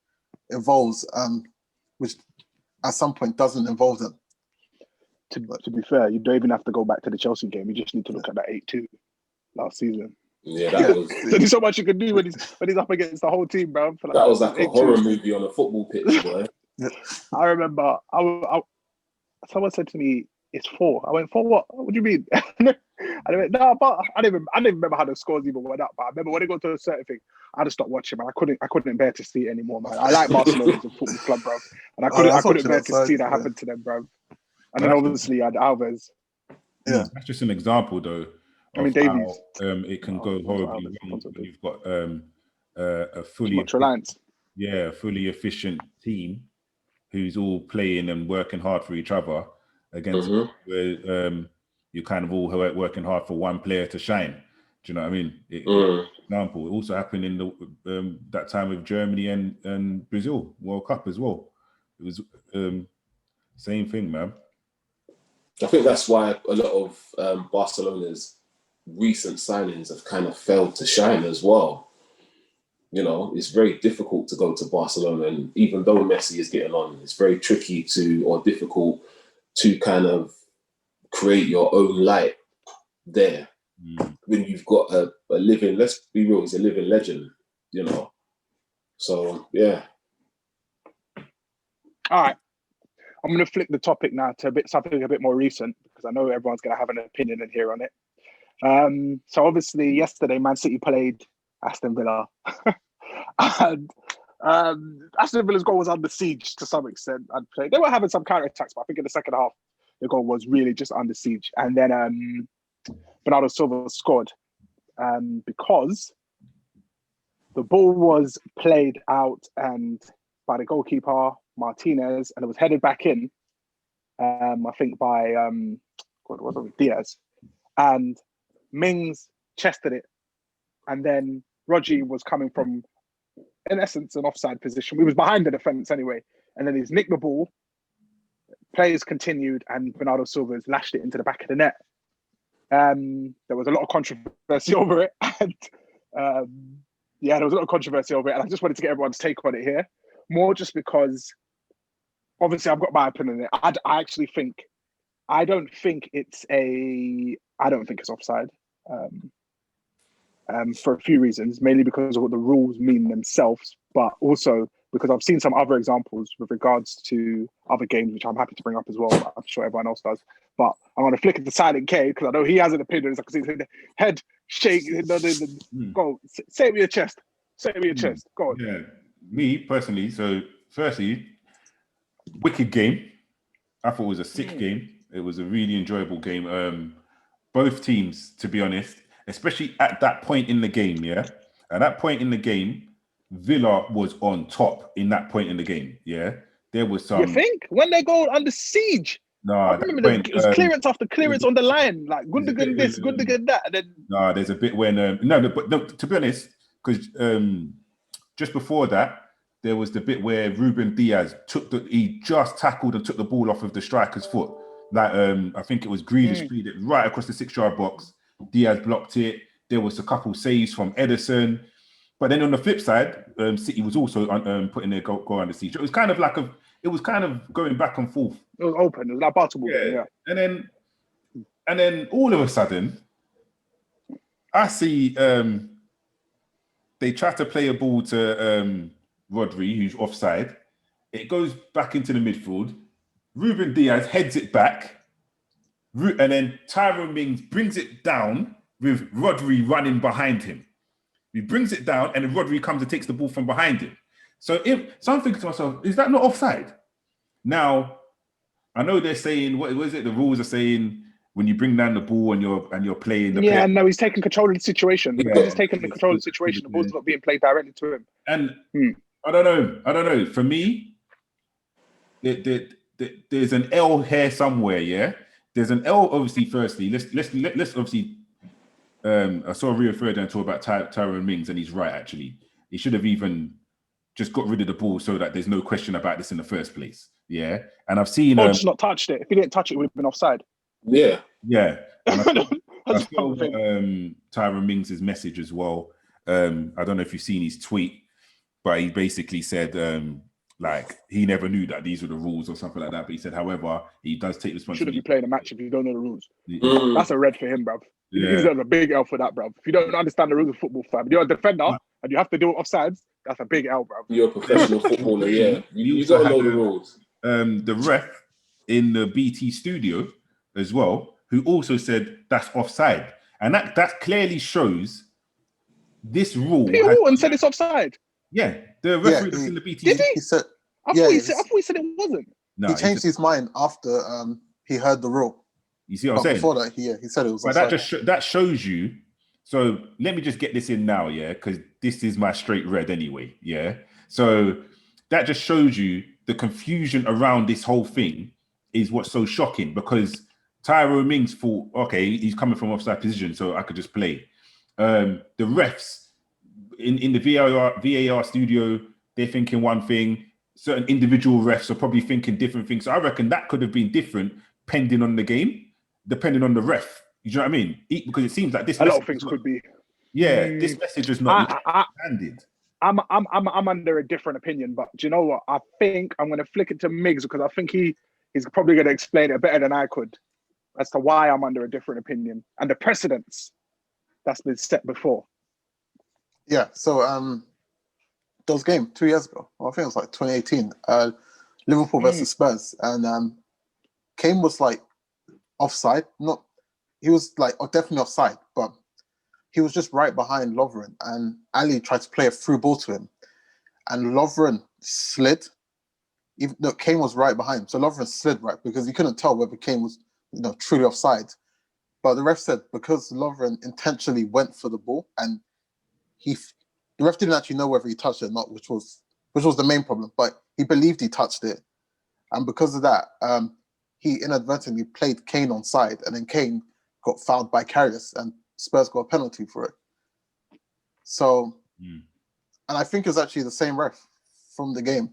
involves, which at some point doesn't involve them. To be fair, you don't even have to go back to the Chelsea game. You just need to look at that 8-2 last season. Yeah, that was. There's so much you can do when he's up against the whole team, bro. Like, that was like a horror movie on a football pitch, boy. I remember someone said to me, "It's 4." I went, "For what? What do you mean?" I went, "No, but I didn't even remember how the scores even went up. But I remember when it got to a certain thing, I just stopped watching, man. I couldn't bear to see it anymore, man. I like Barcelona as a football club, bro, and I couldn't bear to see that happen to them, bro. And then obviously I had Alves. Yeah, that's just an example, though. I mean, Davies. It can go horribly wrong when you've got a fully fully efficient team who's all playing and working hard for each other against where you're kind of all working hard for one player to shine. Do you know what I mean? Example. It also happened in the that time with Germany and Brazil World Cup as well. It was same thing, man. I think that's why a lot of Barcelona's recent signings have kind of failed to shine as well. You know, it's very difficult to go to Barcelona, and even though Messi is getting on, it's very tricky or difficult to kind of create your own light there when you've got a living, let's be real, he's a living legend, you know. So, yeah. All right. I'm going to flip the topic now to something a bit more recent, because I know everyone's going to have an opinion in here on it. So obviously yesterday, Man City played Aston Villa. And Aston Villa's goal was under siege to some extent. They were having some counter-attacks, but I think in the second half, the goal was really just under siege. And then Bernardo Silva scored because the ball was played out and by the goalkeeper, Martinez, and it was headed back in, I think by Diaz. And Mings chested it. And then Rodri was coming from, in essence, an offside position. We was behind the defence anyway. And then he's nicked the ball. Players continued, and Bernardo Silva lashed it into the back of the net. There was a lot of controversy over it. And there was a lot of controversy over it. And I just wanted to get everyone's take on it here. More just because, obviously, I've got my opinion on it. I don't think it's offside. For a few reasons, mainly because of what the rules mean themselves, but also because I've seen some other examples with regards to other games, which I'm happy to bring up as well. I'm sure everyone else does. But I'm going to flick it to Silent K because I know he has an opinion. I can see his head shake. Go, say it with your chest. Say it with your chest. Go on. Yeah, me personally. So, firstly, wicked game. I thought it was a sick game. It was a really enjoyable game. Both teams, to be honest, especially at that point in the game, yeah? At that point in the game, Villa was on top in that point in the game, yeah? There was some... You think? When they go under siege? No, I remember it was clearance after clearance on the line, like Gundogan this, Gundogan that, and then... No, there's a bit when... No, to be honest, because just before that, there was the bit where Ruben Diaz he just tackled and took the ball off of the striker's foot. Like, I think it was Grealish freed it right across the 6-yard box. Diaz blocked it. There was a couple saves from Ederson. But then on the flip side, City was also putting their goal under siege. It was kind of going back and forth. It was open. It was like basketball. Yeah. And then all of a sudden, I see they try to play a ball to Rodri, who's offside. It goes back into the midfield. Ruben Diaz heads it back. And then Tyrone Mings brings it down with Rodri running behind him. He brings it down and then Rodri comes and takes the ball from behind him. So I'm thinking to myself, is that not offside? Now, I know they're saying, what is it? The rules are saying when you bring down the ball and you're playing the player. No, he's taking control of the situation. Because he's taking the control of the situation, the ball's not being played directly to him. And I don't know. For me, there's an L here somewhere, yeah? There's an L, obviously, firstly. Let's obviously... I saw Rio Ferdinand talk about Tyrone Mings, and he's right, actually. he should have even just got rid of the ball so that there's no question about this in the first place. Yeah, and I've seen just not touched it. If he didn't touch it, it would have been offside. Yeah. And I That's saw one thing. Tyrone Mings' message as well. I don't know if you've seen his tweet, but he basically said like he never knew that these were the rules or something like that. But he said, however, he does take responsibility. Shouldn't be playing a match if you don't know the rules. Mm. That's a red for him, bruv. Yeah. He's a big L for that, bruv. If you don't understand the rules of football, fam, you're a defender and you have to deal with offsides. That's a big L, bruv. You're a professional footballer, yeah. You got to know the rules. The ref in the BT studio as well, who also said that's offside, and that clearly shows this rule. Peter Horton said it's offside. Yeah, the referee that's in the BT. Did he? He said, I thought he said it wasn't. No, he changed his mind after he heard the rule. You see what I'm saying? Before that, he said it was but offside. that shows you. So let me just get this in now, yeah, because this is my straight red anyway, yeah. So that just shows you the confusion around this whole thing is what's so shocking, because Tyrone Mings thought, okay, he's coming from offside position, so I could just play. The refs in the VAR studio, they're thinking one thing. Certain individual refs are probably thinking different things. So I reckon that could have been different depending on the game, depending on the ref. You know what I mean? Because it seems like this. A lot of things could be. Yeah, this message is not handed. I'm under a different opinion, but do you know what? I think I'm going to flick it to Miggs because I think he's probably going to explain it better than I could as to why I'm under a different opinion and the precedents that's been set before. Yeah, so those game 2 years ago, I think it was like 2018, Liverpool versus Spurs, and Kane was like offside. He was like definitely offside, but he was just right behind Lovren, and Ali tried to play a through ball to him, and Lovren slid. Even though Kane was right behind him, so Lovren slid right because he couldn't tell whether Kane was truly offside. But the ref said because Lovren intentionally went for the ball, and the ref didn't actually know whether he touched it or not, which was the main problem. But he believed he touched it, and because of that, he inadvertently played Kane onside, and then Kane got fouled by Karius, and Spurs got a penalty for it. So, and I think it's actually the same ref from the game.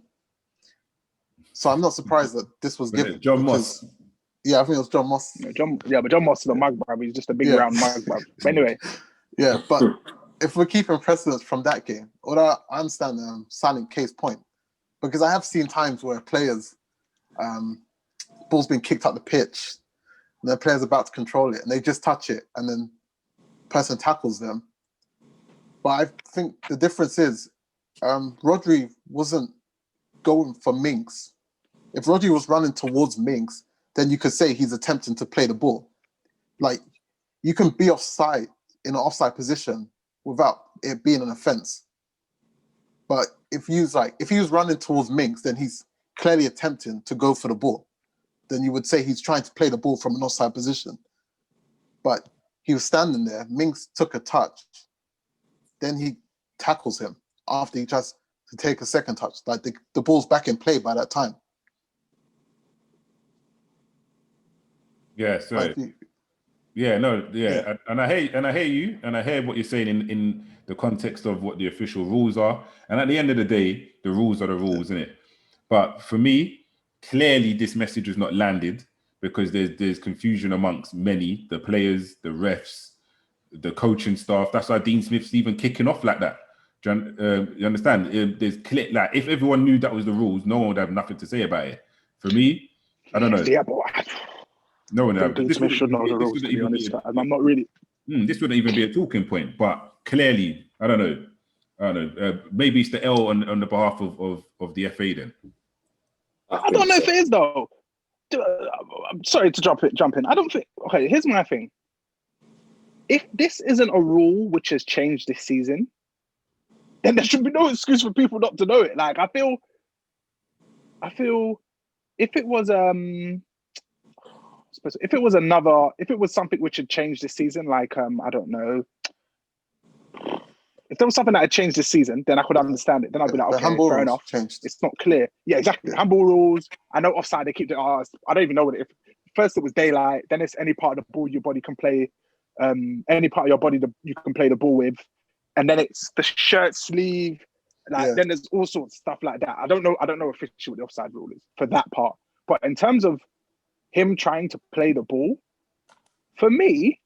So I'm not surprised that this was given. John Moss. Yeah, I think it was John Moss. But John Moss is a mug, bruv. He's just a big round mug, bruv. But anyway. Yeah, but if we're keeping precedence from that game, I understand Silent K's point, because I have seen times where players, ball's been kicked up the pitch, and the player's about to control it, and they just touch it, and then person tackles them. But I think the difference is Rodri wasn't going for Mings. If Rodri was running towards Mings, then you could say he's attempting to play the ball. Like, you can be offside in an offside position without it being an offense. But if he was running towards Mings, then he's clearly attempting to go for the ball. Then you would say he's trying to play the ball from an offside position. But he was standing there. Mings took a touch. Then he tackles him after he tries to take a second touch. Like the ball's back in play by that time. Yeah, so and I hear you, and I hear what you're saying in the context of what the official rules are. And at the end of the day, the rules are the rules, isn't it? But for me, clearly this message has not landed because there's confusion amongst many, the players, the refs, the coaching staff. That's why Dean Smith's even kicking off like that. Do you understand? There's like if everyone knew that was the rules, no one would have nothing to say about it. For me, I don't know. Yeah, but no one would. Dean Smith should know the rules, to be honest. I'm not really. This wouldn't even be a talking point, but clearly, I don't know. Maybe it's the L on the behalf of the FA then. I don't know if it is though. I'm sorry to jump in. I don't think. Okay, here's my thing. If this isn't a rule which has changed this season, then there should be no excuse for people not to know it. Like I feel if it was something which had changed this season, like I don't know. If there was something that had changed this season, then I could understand it. Then I'd be like, okay, fair enough. Changed. It's not clear. Yeah, exactly. Handball rules. I know offside, they keep it. I don't even know what it is. First it was daylight, then it's any part of the ball your body can play, any part of your body that you can play the ball with. And then it's the shirt sleeve, Like then there's all sorts of stuff like that. I don't know officially what the offside rule is for that part. But in terms of him trying to play the ball, for me,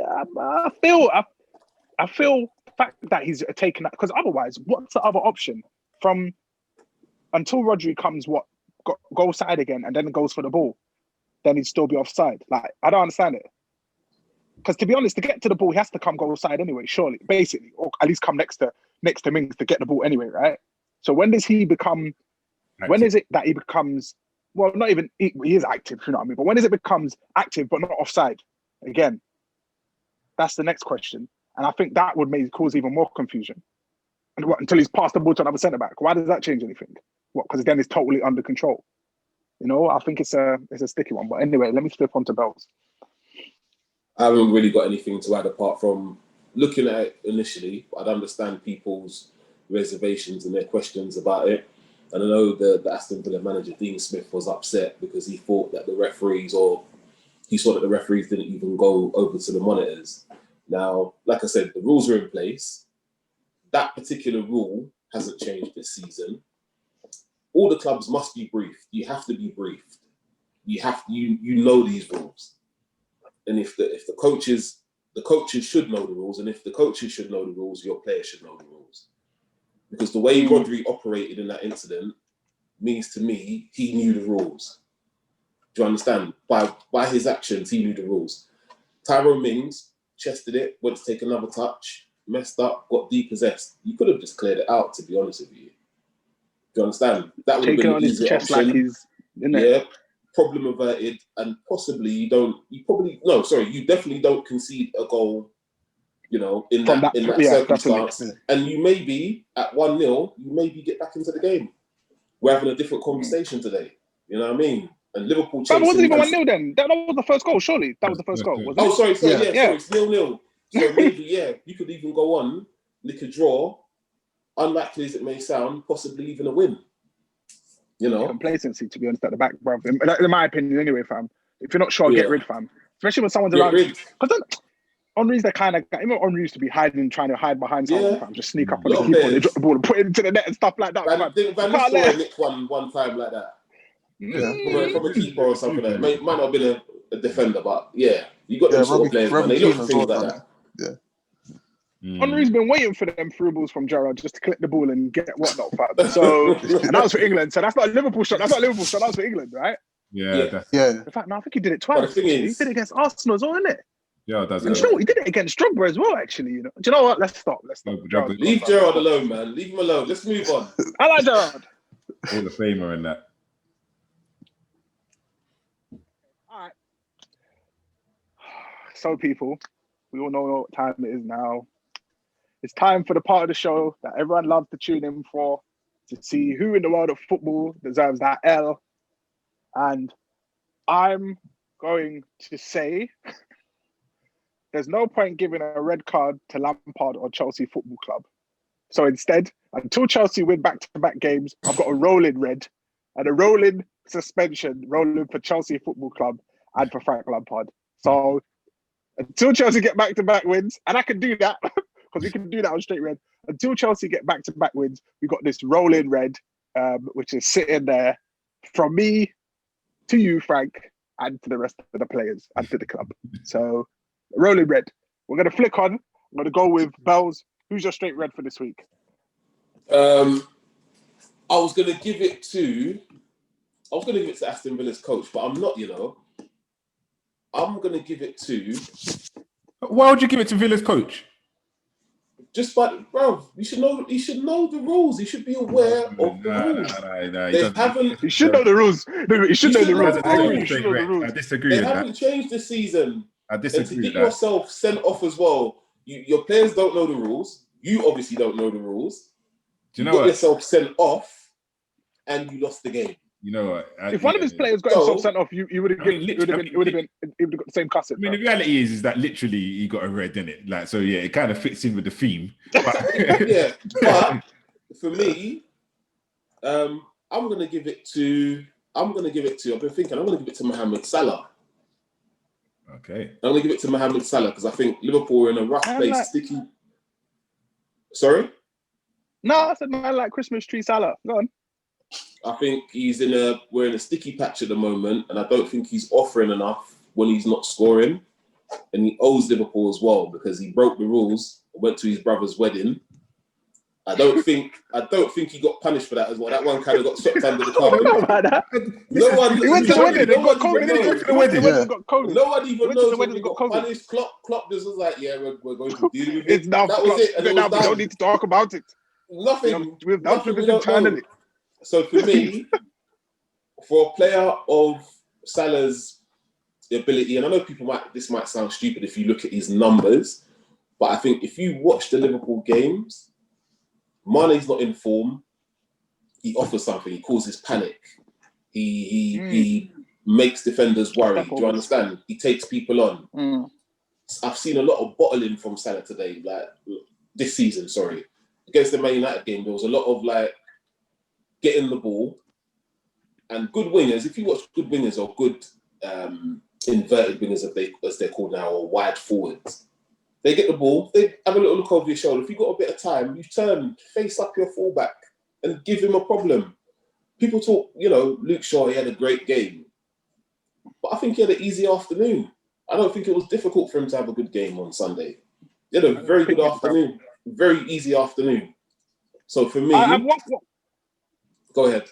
I feel the fact that he's taken that, because otherwise, what's the other option from until Rodri comes? What goal side again, and then goes for the ball, then he'd still be offside. Like I don't understand it. Because to be honest, to get to the ball, he has to come goal side anyway, surely, basically, or at least come next to Mings to get the ball anyway, right? So when does he become? Active. When is it that he becomes? Well, not even he is active, you know what I mean. But when does it becomes active but not offside? Again, that's the next question, and I think that would cause even more confusion. And until he's passed the ball to another centre back, why does that change anything? What? Because then it's totally under control. You know, I think it's a sticky one. But anyway, let me flip on to Bells. I haven't really got anything to add apart from looking at it initially. I'd understand people's reservations and their questions about it. And I know the Aston Villa manager, Dean Smith, was upset because he thought that he saw that the referees didn't even go over to the monitors. Now, like I said, the rules are in place. That particular rule hasn't changed this season. All the clubs must be briefed. You have to be briefed. You know these rules. And if the coaches should know the rules, and if the coaches should know the rules, your players should know the rules. Because the way Rodri operated in that incident means to me he knew the rules. Do you understand? By his actions, he knew the rules. Tyrone Mings chested it, went to take another touch, messed up, got depossessed. You could have just cleared it out, to be honest with you. Do you understand? That would have been an easy option. Like yeah. Problem averted, and possibly you definitely don't concede a goal, you know, in that circumstance. Yeah. And you maybe at 1-0, you maybe get back into the game. We're having a different conversation today. You know what I mean? And Liverpool chasing. That wasn't even 1-0 then. That was the first goal, surely. That was the first goal. Wasn't it? Sorry, it's 0-0. So maybe, you could even go on, nick a draw, unlikely as it may sound, possibly even a win. You know, complacency, to be honest, at the back, bro. In my opinion, anyway, fam. If you're not sure, get rid, fam. Especially when someone's around you. Because Henry's the kind of guy. Even Henry used to be trying to hide behind someone, fam. Just sneak up on the keeper, they drop the ball and put it into the net and stuff like that. Van Nistelrooy nicked one time like that. Yeah, from a keeper or something like that. Might not have been a defender, but yeah, you got those sort of players, man. They look for things like that. Yeah. Henry's been waiting for them through balls from Gerrard just to collect the ball and get whatnot, fam. So, and that was for England. So that's not a Liverpool shot. That was for England, right? Yeah. In fact, no, I think he did it twice. He did it against Arsenal as well, isn't it? Yeah, that's it. He did it against Drogba as well, actually. You know? Do you know what? Let's stop. Leave Gerrard alone, man. Leave him alone. Let's move on. I like Gerrard. Hall of Famer in that. All right. So, people, we all know what time it is now. It's time for the part of the show that everyone loves to tune in for, to see who in the world of football deserves that L. And I'm going to say there's no point giving a red card to Lampard or Chelsea Football Club. So instead, until Chelsea win back-to-back games, I've got a rolling red and a rolling suspension rolling for Chelsea Football Club and for Frank Lampard. So until Chelsea get back-to-back wins, and I can do that, because we can do that on straight red. Until Chelsea get back-to-back wins, we got this rolling red, which is sitting there from me to you, Frank, and to the rest of the players and to the club. So, rolling red. We're going to flick on. I'm going to go with Bells. Who's your straight red for this week? I was going to give it to Aston Villa's coach, but I'm not, you know. I'm going to give it to... Why would you give it to Villa's coach? Just but bro, he should know the rules. He should be aware of the rules. He should know the rules. He should know the rules. I disagree. They haven't changed this season. I disagree. And to get yourself sent off as well. Your players don't know the rules. You obviously don't know the rules. Do you know what? Yourself sent off, and you lost the game. You know what? If one of his players got himself sent off, you would have got the same cussing. I mean, the reality is that literally he got a red in it. Like, so yeah, it kind of fits in with the theme. But... yeah, but for me, I'm gonna give it to. I've been thinking. I'm gonna give it to Mohamed Salah. Okay. I'm gonna give it to Mohamed Salah because I think Liverpool are in a rough place, Sorry? No, I said man like Christmas tree Salah. Go on. I think we're in a sticky patch at the moment, and I don't think he's offering enough when he's not scoring. And he owes Liverpool as well because he broke the rules, went to his brother's wedding. I don't think he got punished for that as well. That one kind of got swept under the carpet. Know about that. No one. He went to the wedding. He got COVID. No one even knows when he got COVID. punished. Klopp just was like, "Yeah, we're going to deal with it." It's now. That was it. And now we don't need to talk about it. Nothing. We've done Nothing it internally. So for me, for a player of Salah's ability, and I know this might sound stupid if you look at his numbers, but I think if you watch the Liverpool games, Mane's not in form. He offers something. He causes panic. He makes defenders worry. Do you understand? He takes people on. I've seen a lot of bottling from Salah today, like this season. Sorry, against the Man United game, there was a lot of like getting the ball and good wingers. If you watch good wingers or good inverted wingers, as they're called now, or wide forwards, they get the ball, they have a little look over your shoulder. If you've got a bit of time, you turn, face up your fullback and give him a problem. People talk, Luke Shaw, he had a great game. But I think he had an easy afternoon. I don't think it was difficult for him to have a good game on Sunday. He had a very good afternoon. Very easy afternoon. So for me... Go ahead.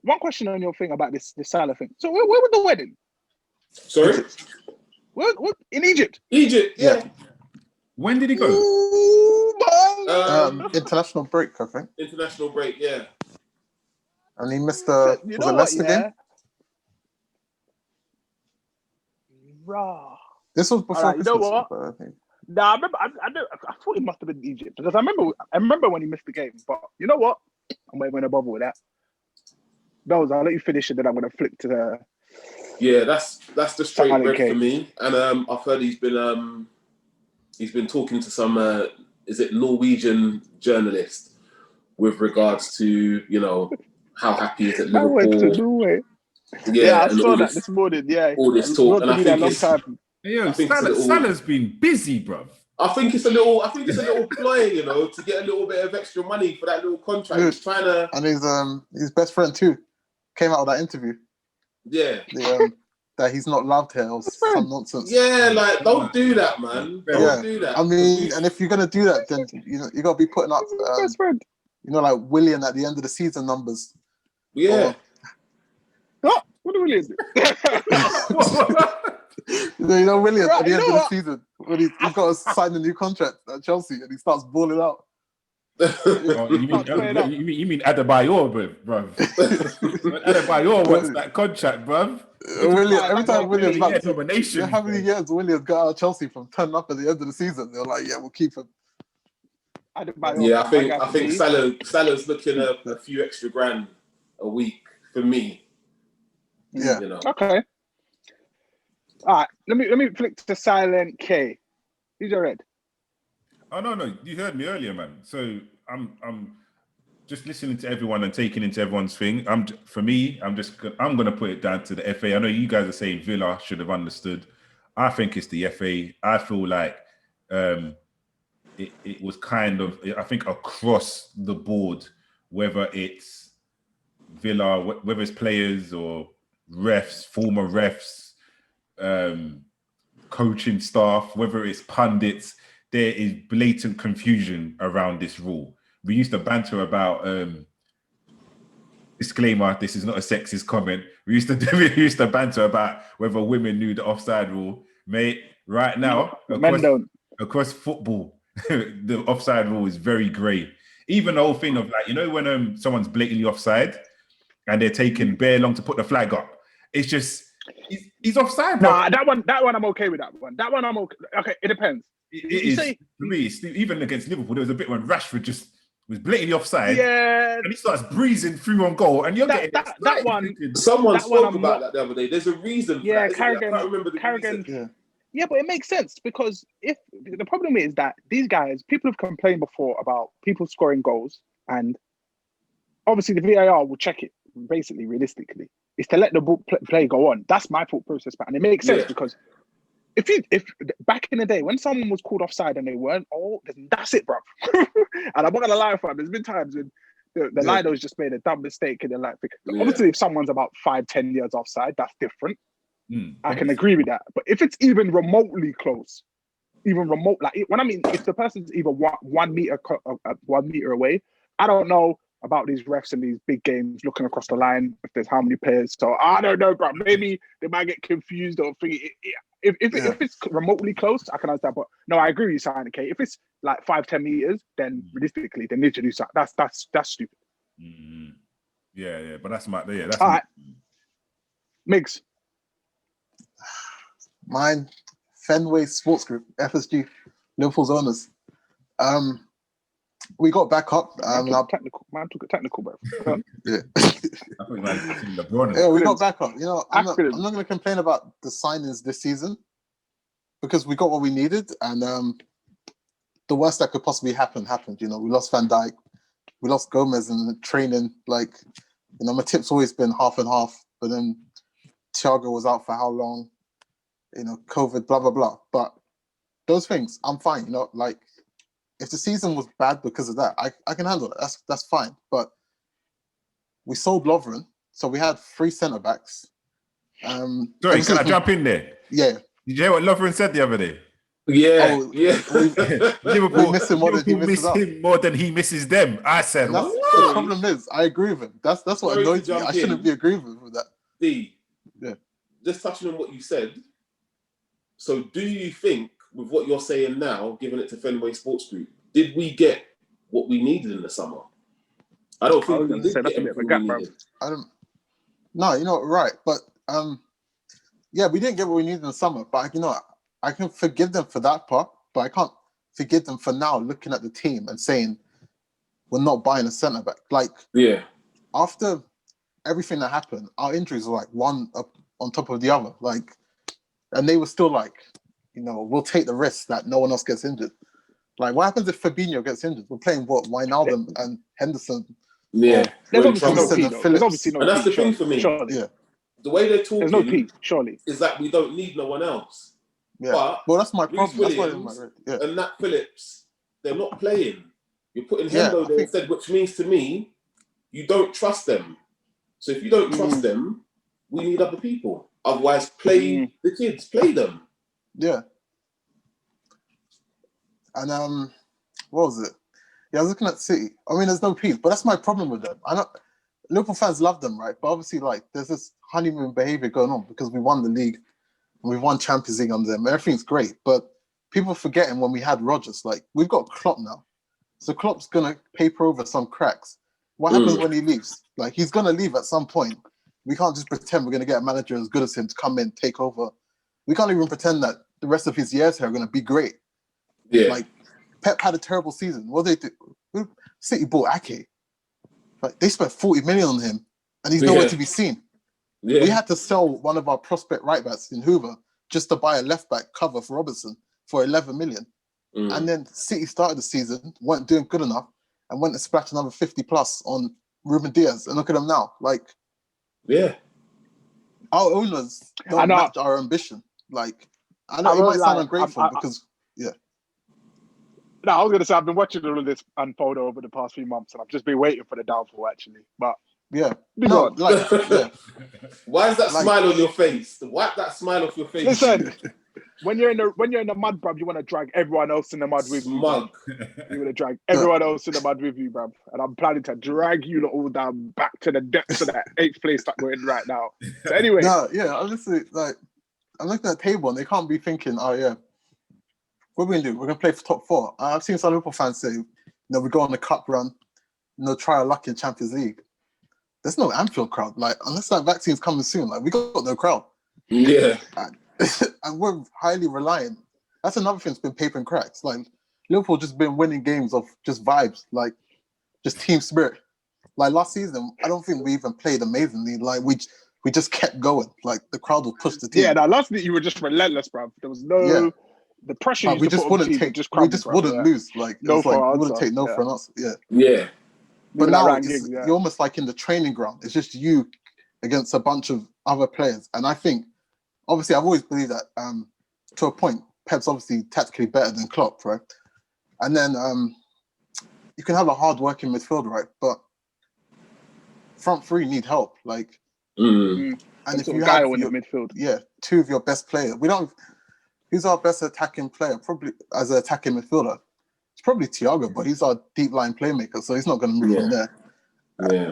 One question on your thing about this Salah thing. So where was the wedding? Sorry? What in Egypt? Egypt, yeah. When did he go? International break, I think. International break, yeah. And he missed the Leicester game. Raw. This was before Christmas. You know what? I think. Nah, I remember. I thought it must have been Egypt because I remember when he missed the game. But you know what? I'm not even gonna bother with that. Bells, I'll let you finish it, then I'm gonna flip to the. Yeah, that's the straight bread for me. And I've heard he's been talking to some Norwegian journalist with regards to how happy he is at Liverpool. I went to Norway. Yeah, I saw that this morning. Yeah, all this talk, and I think Salah's been busy, bro. I think it's a little ploy, to get a little bit of extra money for that little contract. He's trying to, and his best friend too came out of that interview. Yeah, that he's not loved here or some nonsense. Yeah, like don't do that, man. Don't do that. I mean, and if you're gonna do that, then you gotta be putting up, best friend. Like Willian at the end of the season numbers. Yeah. What do Willian do? Willian at the end of the season when he's got to sign a new contract at Chelsea and he starts balling out. You mean Adebayor, bruv? Adebayor wants that contract, bruv. Every time William's back to nomination. How many years Williams got out of Chelsea from turning up at the end of the season? They're like, yeah, we'll keep him. Yeah, I think Salah's looking at a few extra grand a week for me. Yeah. Okay. All right. Let me flick to Silent K. Who's your red? Oh no! You heard me earlier, man. So I'm just listening to everyone and taking into everyone's thing. I'm gonna put it down to the FA. I know you guys are saying Villa should have understood. I think it's the FA. I feel like it was kind of, I think, across the board, whether it's Villa, whether it's players or refs, former refs, coaching staff, whether it's pundits, there is blatant confusion around this rule. We used to banter about disclaimer, this is not a sexist comment. We used to banter about whether women knew the offside rule. Mate, right now, across football, the offside rule is very grey. Even the whole thing of when someone's blatantly offside and they're taking bare long to put the flag up, it's just he's offside. Nah, that one I'm okay with. That one I'm okay. Okay, it depends. For me, even against Liverpool, there was a bit when Rashford just was blatantly offside. Yeah, and he starts breezing through on goal, and you're getting that one. Someone spoke about that the other day. There's a reason. Yeah, for that, I can't remember the reason. Yeah, but it makes sense because if the problem is that these guys, people have complained before about people scoring goals, and obviously the VAR will check it. Basically, realistically, is to let the ball play go on. That's my thought process, and it makes sense because if back in the day when someone was called offside and they weren't, then that's it, bro. And I'm not gonna lie, fam. There's been times when the Lido's just made a dumb mistake and they're like, obviously, if someone's about 5-10 yards offside, that's different. I can agree with that. But if it's even remotely close, like when I mean, if the person's even 1 meter, 1 meter away, I don't know about these refs in these big games looking across the line if there's how many players. So I don't know, bro. Maybe they might get confused or think if it's remotely close, I can understand. But no, I agree with you, Simon. Okay, if it's like 5-10 meters, then realistically they need to do something. That's stupid. Yeah, but that's my that's all right. Migs. Mine, Fenway Sports Group, FSG, Liverpool's owners. We got back up. Man took it technical, bro. Yeah. I think LeBron. Yeah, we got back up. You know, I'm not going to complain about the signings this season because we got what we needed, and the worst that could possibly happen happened. You know, we lost Van Dijk, we lost Gomez in the training. Like, you know, my tip's always been half and half, but then Thiago was out for how long? You know, COVID, blah blah blah. But those things, I'm fine. You know, like if the season was bad because of that, I can handle it. That's fine. But we sold Lovren, so we had 3 centre backs. Sorry, can I jump in there? Yeah. Did you hear what Lovren said the other day? Yeah. Liverpool miss him more than he misses them. I said, the problem is, I agree with him. That's what annoys me. I shouldn't be agreeing with that. Yeah. Just touching on what you said. So, do you think, with what you're saying now, giving it to Fenway Sports Group, did we get what we needed in the summer? I don't think we did get everything we needed. No, you know, right. But, yeah, we didn't get what we needed in the summer. But, you know, I can forgive them for that part, but I can't forgive them for now looking at the team and saying, we're not buying a centre-back. Like, after everything that happened, our injuries were like one up on top of the other. Like, and they were still like, you know, we'll take the risk that no one else gets injured. Like, what happens if Fabinho gets injured? We're playing Wijnaldum and Henderson. Yeah. There's obviously no P. There's obviously no P. And that's the thing for me. Surely. Yeah. The way they're talking, there's no P, surely, is that we don't need no one else. Yeah. But well, that's my problem. Williams and Nat Phillips, they're not playing. You're putting Hendo there instead, which means to me, you don't trust them. So if you don't trust them, we need other people. Otherwise, play the kids, play them. Yeah. And what was it? Yeah, I was looking at City. I mean, there's no peace, but that's my problem with them. I know Liverpool fans love them, right? But obviously, like, there's this honeymoon behavior going on because we won the league and we've won Champions League under them. Everything's great, but people are forgetting when we had Rodgers. Like, we've got Klopp now, so Klopp's gonna paper over some cracks. What happens when he leaves? Like, he's gonna leave at some point. We can't just pretend we're gonna get a manager as good as him to come in, take over. We can't even pretend that the rest of his years here are gonna be great. Yeah. Like, Pep had a terrible season. What did they do? City bought Ake. Like, they spent 40 million on him, and he's nowhere to be seen. Yeah. We had to sell one of our prospect right backs in Hoover just to buy a left back cover for Robertson for 11 million. And then City started the season, weren't doing good enough, and went to splash another 50 plus on Ruben Diaz. And look at them now. Like, our owners don't match our ambition. Like, I know it might sound ungrateful because, No, I was going to say, I've been watching all of this unfold over the past few months, and I've just been waiting for the downfall, actually. But yeah. No, like, why is that smile on your face? Wipe that smile off your face. Listen, when you're in the mud, bruv, you want to drag everyone else in the mud with you. Bruv. You want to drag everyone else in the mud with you, bruv. And I'm planning to drag you all down back to the depths of that 8th place that we're in right now. So anyway. No, honestly, like, I'm looking at the table and they can't be thinking, what are we going to do? We're going to play for top 4. I've seen some Liverpool fans say, we go on the cup run, try our luck in Champions League. There's no Anfield crowd. Like, unless that vaccine's coming soon, like, we got no crowd. Yeah. And we're highly reliant. That's another thing that's been papering cracks. Like, Liverpool just been winning games of just vibes, like, just team spirit. Like, last season, I don't think we even played amazingly. Like, we just kept going. Like, the crowd would push the team. Yeah, last season you were just relentless, bruv. There was no... Yeah. The pressure we just wouldn't lose. Like, we wouldn't take no for an answer. Yeah. But now you're almost like in the training ground. It's just you against a bunch of other players. And I think, obviously, I've always believed that to a point. Pep's obviously tactically better than Klopp, right? And then you can have a hard-working midfielder, right? But front three need help, like. And if you have in the midfield, two of your best players, who's our best attacking player? Probably as an attacking midfielder, it's probably Thiago, but he's our deep line playmaker, so he's not going to move from there.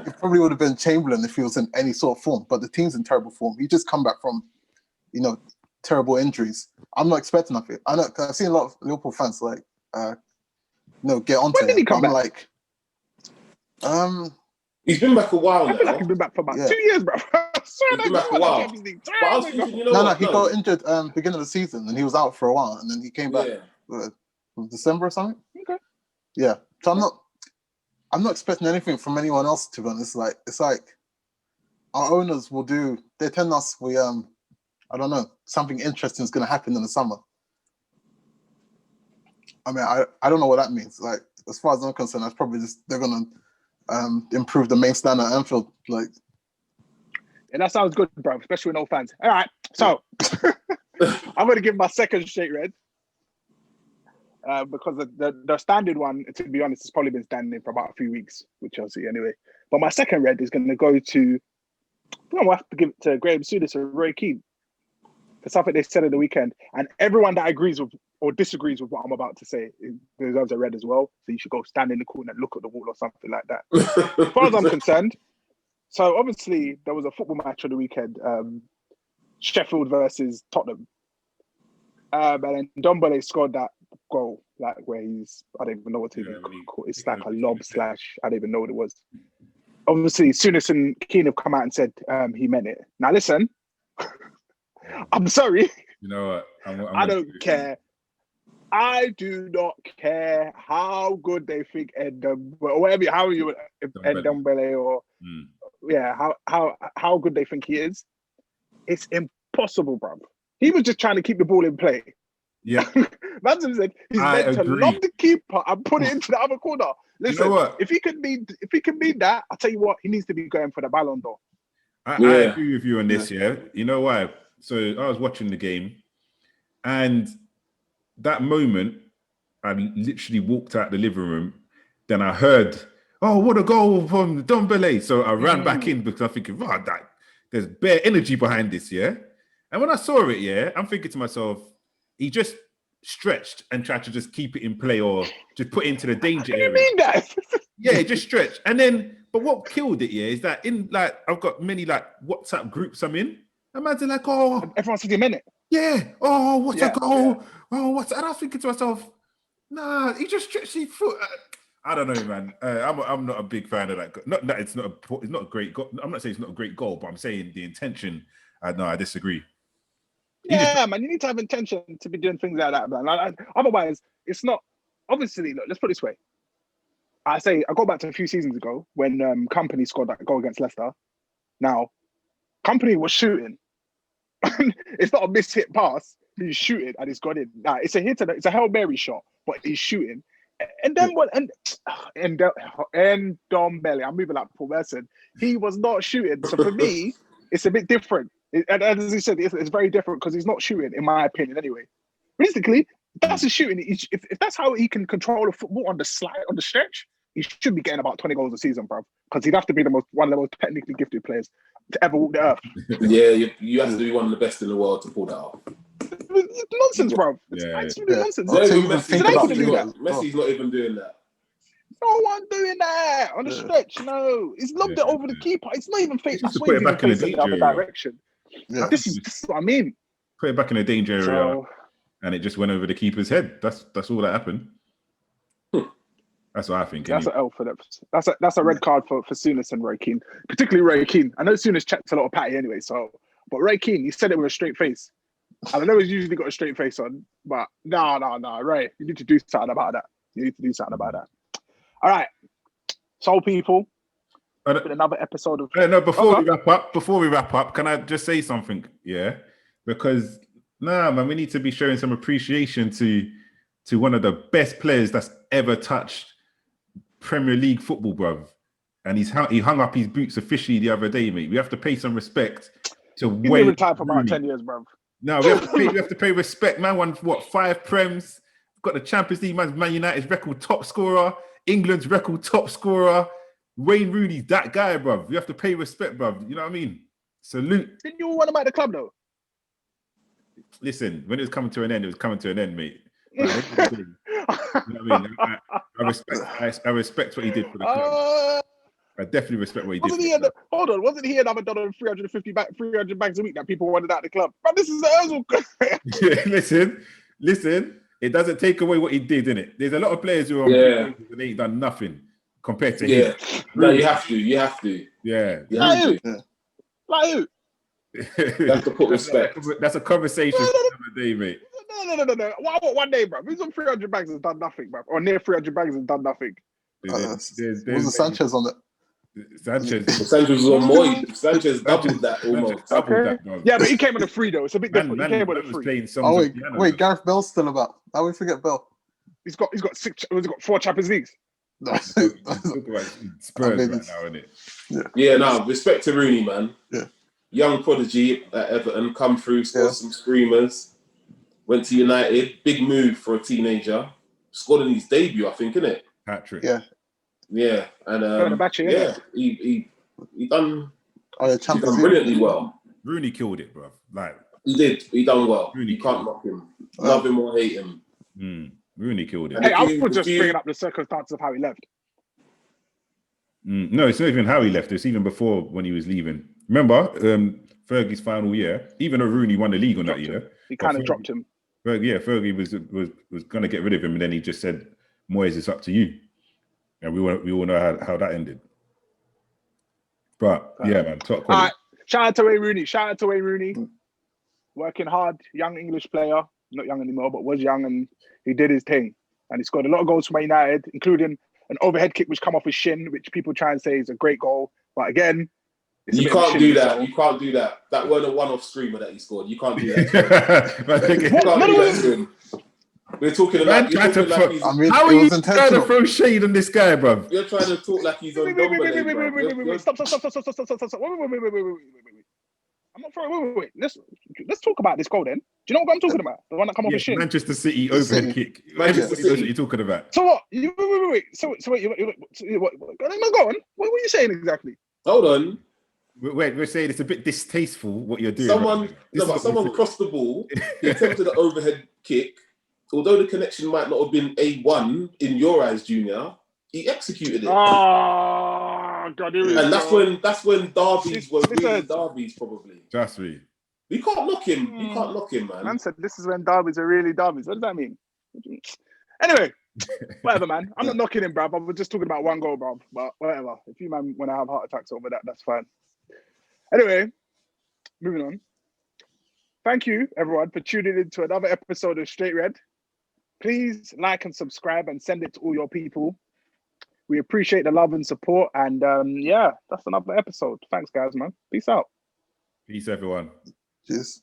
It probably would have been Chamberlain if he was in any sort of form, but the team's in terrible form. He just come back from, terrible injuries. I'm not expecting nothing. I know, cause I've seen a lot of Liverpool fans get onto when did he come back? He's been back a while now. I feel like he's been back for about 2 years, bro. He's been back a while. But I was thinking, he got injured beginning of the season, and he was out for a while, and then he came back December or something. Okay. Yeah. So I'm not expecting anything from anyone else, to be honest. It's like our owners will do. They tell us I don't know, something interesting is going to happen in the summer. I mean, I don't know what that means. Like, as far as I'm concerned, that's probably just they're going to improve the main stand at Anfield. Like, yeah, that sounds good, bro. Especially with no fans. All right, so I'm going to give my second straight red. Because the standard one, to be honest, has probably been standing for about a few weeks with Chelsea anyway. But my second red is going to go to, I'll have to give it to Graham Souness or Roy Keane for something they said at the weekend. And everyone that agrees with or disagrees with what I'm about to say deserves a red as well. So you should go stand in the corner and look at the wall or something like that. As far as I'm concerned, so obviously there was a football match on the weekend, Sheffield versus Tottenham. And then Ndombele scored that goal, like where I don't even know what to call it. It's like a lob slash, I don't even know what it was. Obviously, Souness and Keane have come out and said he meant it. Now listen, I'm sorry. You know what? I don't care. I do not care how good they think Ndombele or how good they think he is. It's impossible, bro. He was just trying to keep the ball in play. Yeah. Manson said he's meant to lob the keeper and put it into the other corner. Listen, you know what? if he can mean that, I'll tell you what, he needs to be going for the Ballon d'Or. I agree with you on this, yeah. You know why? So I was watching the game, and that moment, I literally walked out the living room. Then I heard, "Oh, what a goal from Ndombele!" So I ran back in because I'm thinking, "Wow, there's bare energy behind this, yeah." And when I saw it, yeah, I'm thinking to myself, he just stretched and tried to just keep it in play or just put it into the danger area. What do you mean that? Yeah, just stretch. And then, but what killed it, yeah, is that I've got many WhatsApp groups I'm in. Imagine everyone said a minute. Yeah. Oh, what a goal. Yeah. Oh, and I was thinking to myself, nah, he just stretched his foot. I don't know, man. I'm not a big fan of that. Not that it's not a great goal. I'm not saying it's not a great goal, but I'm saying the intention. No, I disagree. Yeah, man, you need to have intention to be doing things like that, man. Otherwise, it's not. Obviously, look, let's put it this way. I go back to a few seasons ago when Company scored that goal against Leicester. Now, Company was shooting. It's not a mishit pass. He's shooting and he's gone in. Nah, it's a hit and it's a Hail Mary shot, but he's shooting. And then Ndombele, I'm moving like Paul Merson. He was not shooting. So for me, it's a bit different. And as he said, it's very different because he's not shooting, in my opinion, anyway. Realistically, that's his shooting. If that's how he can control the football on the stretch, he should be getting about 20 goals a season, bro. Because he'd have to be one of the most technically gifted players to ever walk the earth. Yeah, you have to be one of the best in the world to pull that off. It's nonsense, bro. It's absolutely nonsense. Messi's not even doing that. No one doing that on the stretch. No, he's lobbed it over the keeper. It's not even facing. Just to put it back in the other direction. Yeah. This is what I mean. Put it back in the danger area, and it just went over the keeper's head. That's all that happened. That's what I think. That's an L for them. That's a red card for Souness and Roy Keane, particularly Roy Keane. I know Souness checked a lot of patty anyway, but Roy Keane, he said it with a straight face. And I know he's usually got a straight face on, but no, Ray, you need to do something about that. All right, Soul people. Another episode of. No, before we wrap up, can I just say something? Yeah, because man, we need to be showing some appreciation to one of the best players that's ever touched Premier League football, bruv. And he hung up his boots officially the other day, mate. We have to pay some respect to Wayne. He's been retired for about 10 years, bruv. No, we have to pay respect. Man won what 5 Prems. Got the Champions League. Man United's record top scorer. England's record top scorer. Wayne Rooney's that guy, bruv. You have to pay respect, bruv. You know what I mean? Salute. Didn't you want him at the club though? Listen, when it was coming to an end, it was coming to an end, mate. You know what I mean? I respect what he did for the club. I definitely respect what he did. Wasn't he another $350 300 bags a week that people wanted out the club? But this is the Ozil. Listen. It doesn't take away what he did, innit? There's a lot of players who are and they ain't done nothing compared to him. No, you have to. Yeah. Like who? You have to put respect. That's a conversation for another day, mate. No. What one day, bro? Who's on 300 bags has done nothing, bro? Or near 300 bags has done nothing. Was Sanchez on it? Sanchez was on more. Sanchez doubled that almost. Yeah, but he came on a free though. It's a bit different. He came on a free. Wait, Gareth Bell's still about. How we forget Bell? He's got 4 Champions Leagues. No, Spurs right now, isn't it? Yeah, no, respect to Rooney, man. Yeah. Young prodigy at Everton, come through, scored some screamers. Went to United, big move for a teenager. Scored in his debut, I think, innit? Hat-trick. Yeah, and he done brilliantly well. Rooney killed it, bro. Like he did. He done well. Rooney you can't knock him. Love him or hate him. Rooney killed it. Hey, I was just bringing up the circumstances of how he left. No, it's not even how he left. It's even before when he was leaving. Remember, Fergie's final year. Even though Rooney won the league on that year, he kind of dropped him. Fergie was going to get rid of him, and then he just said, "Moyes, it's up to you." And we all know how that ended. But yeah, man, top quality. Right. Shout out to Wayne Rooney. Working hard, young English player, not young anymore, but was young, and he did his thing. And he scored a lot of goals for Man United, including an overhead kick which come off his shin, which people try and say is a great goal. But again, you can't do that. You can't do that. That weren't a one-off screamer that he scored. You can't do that. We're talking about. How are you trying to throw shade on this guy, bro? You're trying to talk like he's on Dombele. Wait. Stop. Wait. I'm not throwing. Wait. Let's talk about this goal then. Do you know what I'm talking about? The one that come off his shin. Manchester City overhead kick. Manchester City. What are you talking about? So what? Wait. So wait. Go on. What were you saying exactly? Hold on. Wait, we're saying it's a bit distasteful what you're doing. Someone crossed the ball. He attempted an overhead kick. Although the connection might not have been A1 in your eyes, Junior, he executed it. Oh, God. And that's when derbies were really derbies, probably. Trust me. You can't knock him. You can't knock him, man. Man said this is when derbies are really derbies. What does that mean? Anyway, whatever, man. I'm not knocking him, bruv. I was just talking about one goal, bruv. But whatever. If you, man, want to have heart attacks over that, that's fine. Anyway, moving on. Thank you, everyone, for tuning in to another episode of Straight Red. Please like and subscribe and send it to all your people. We appreciate the love and support. And yeah, that's another episode. Thanks, guys, man. Peace out. Peace, everyone. Cheers.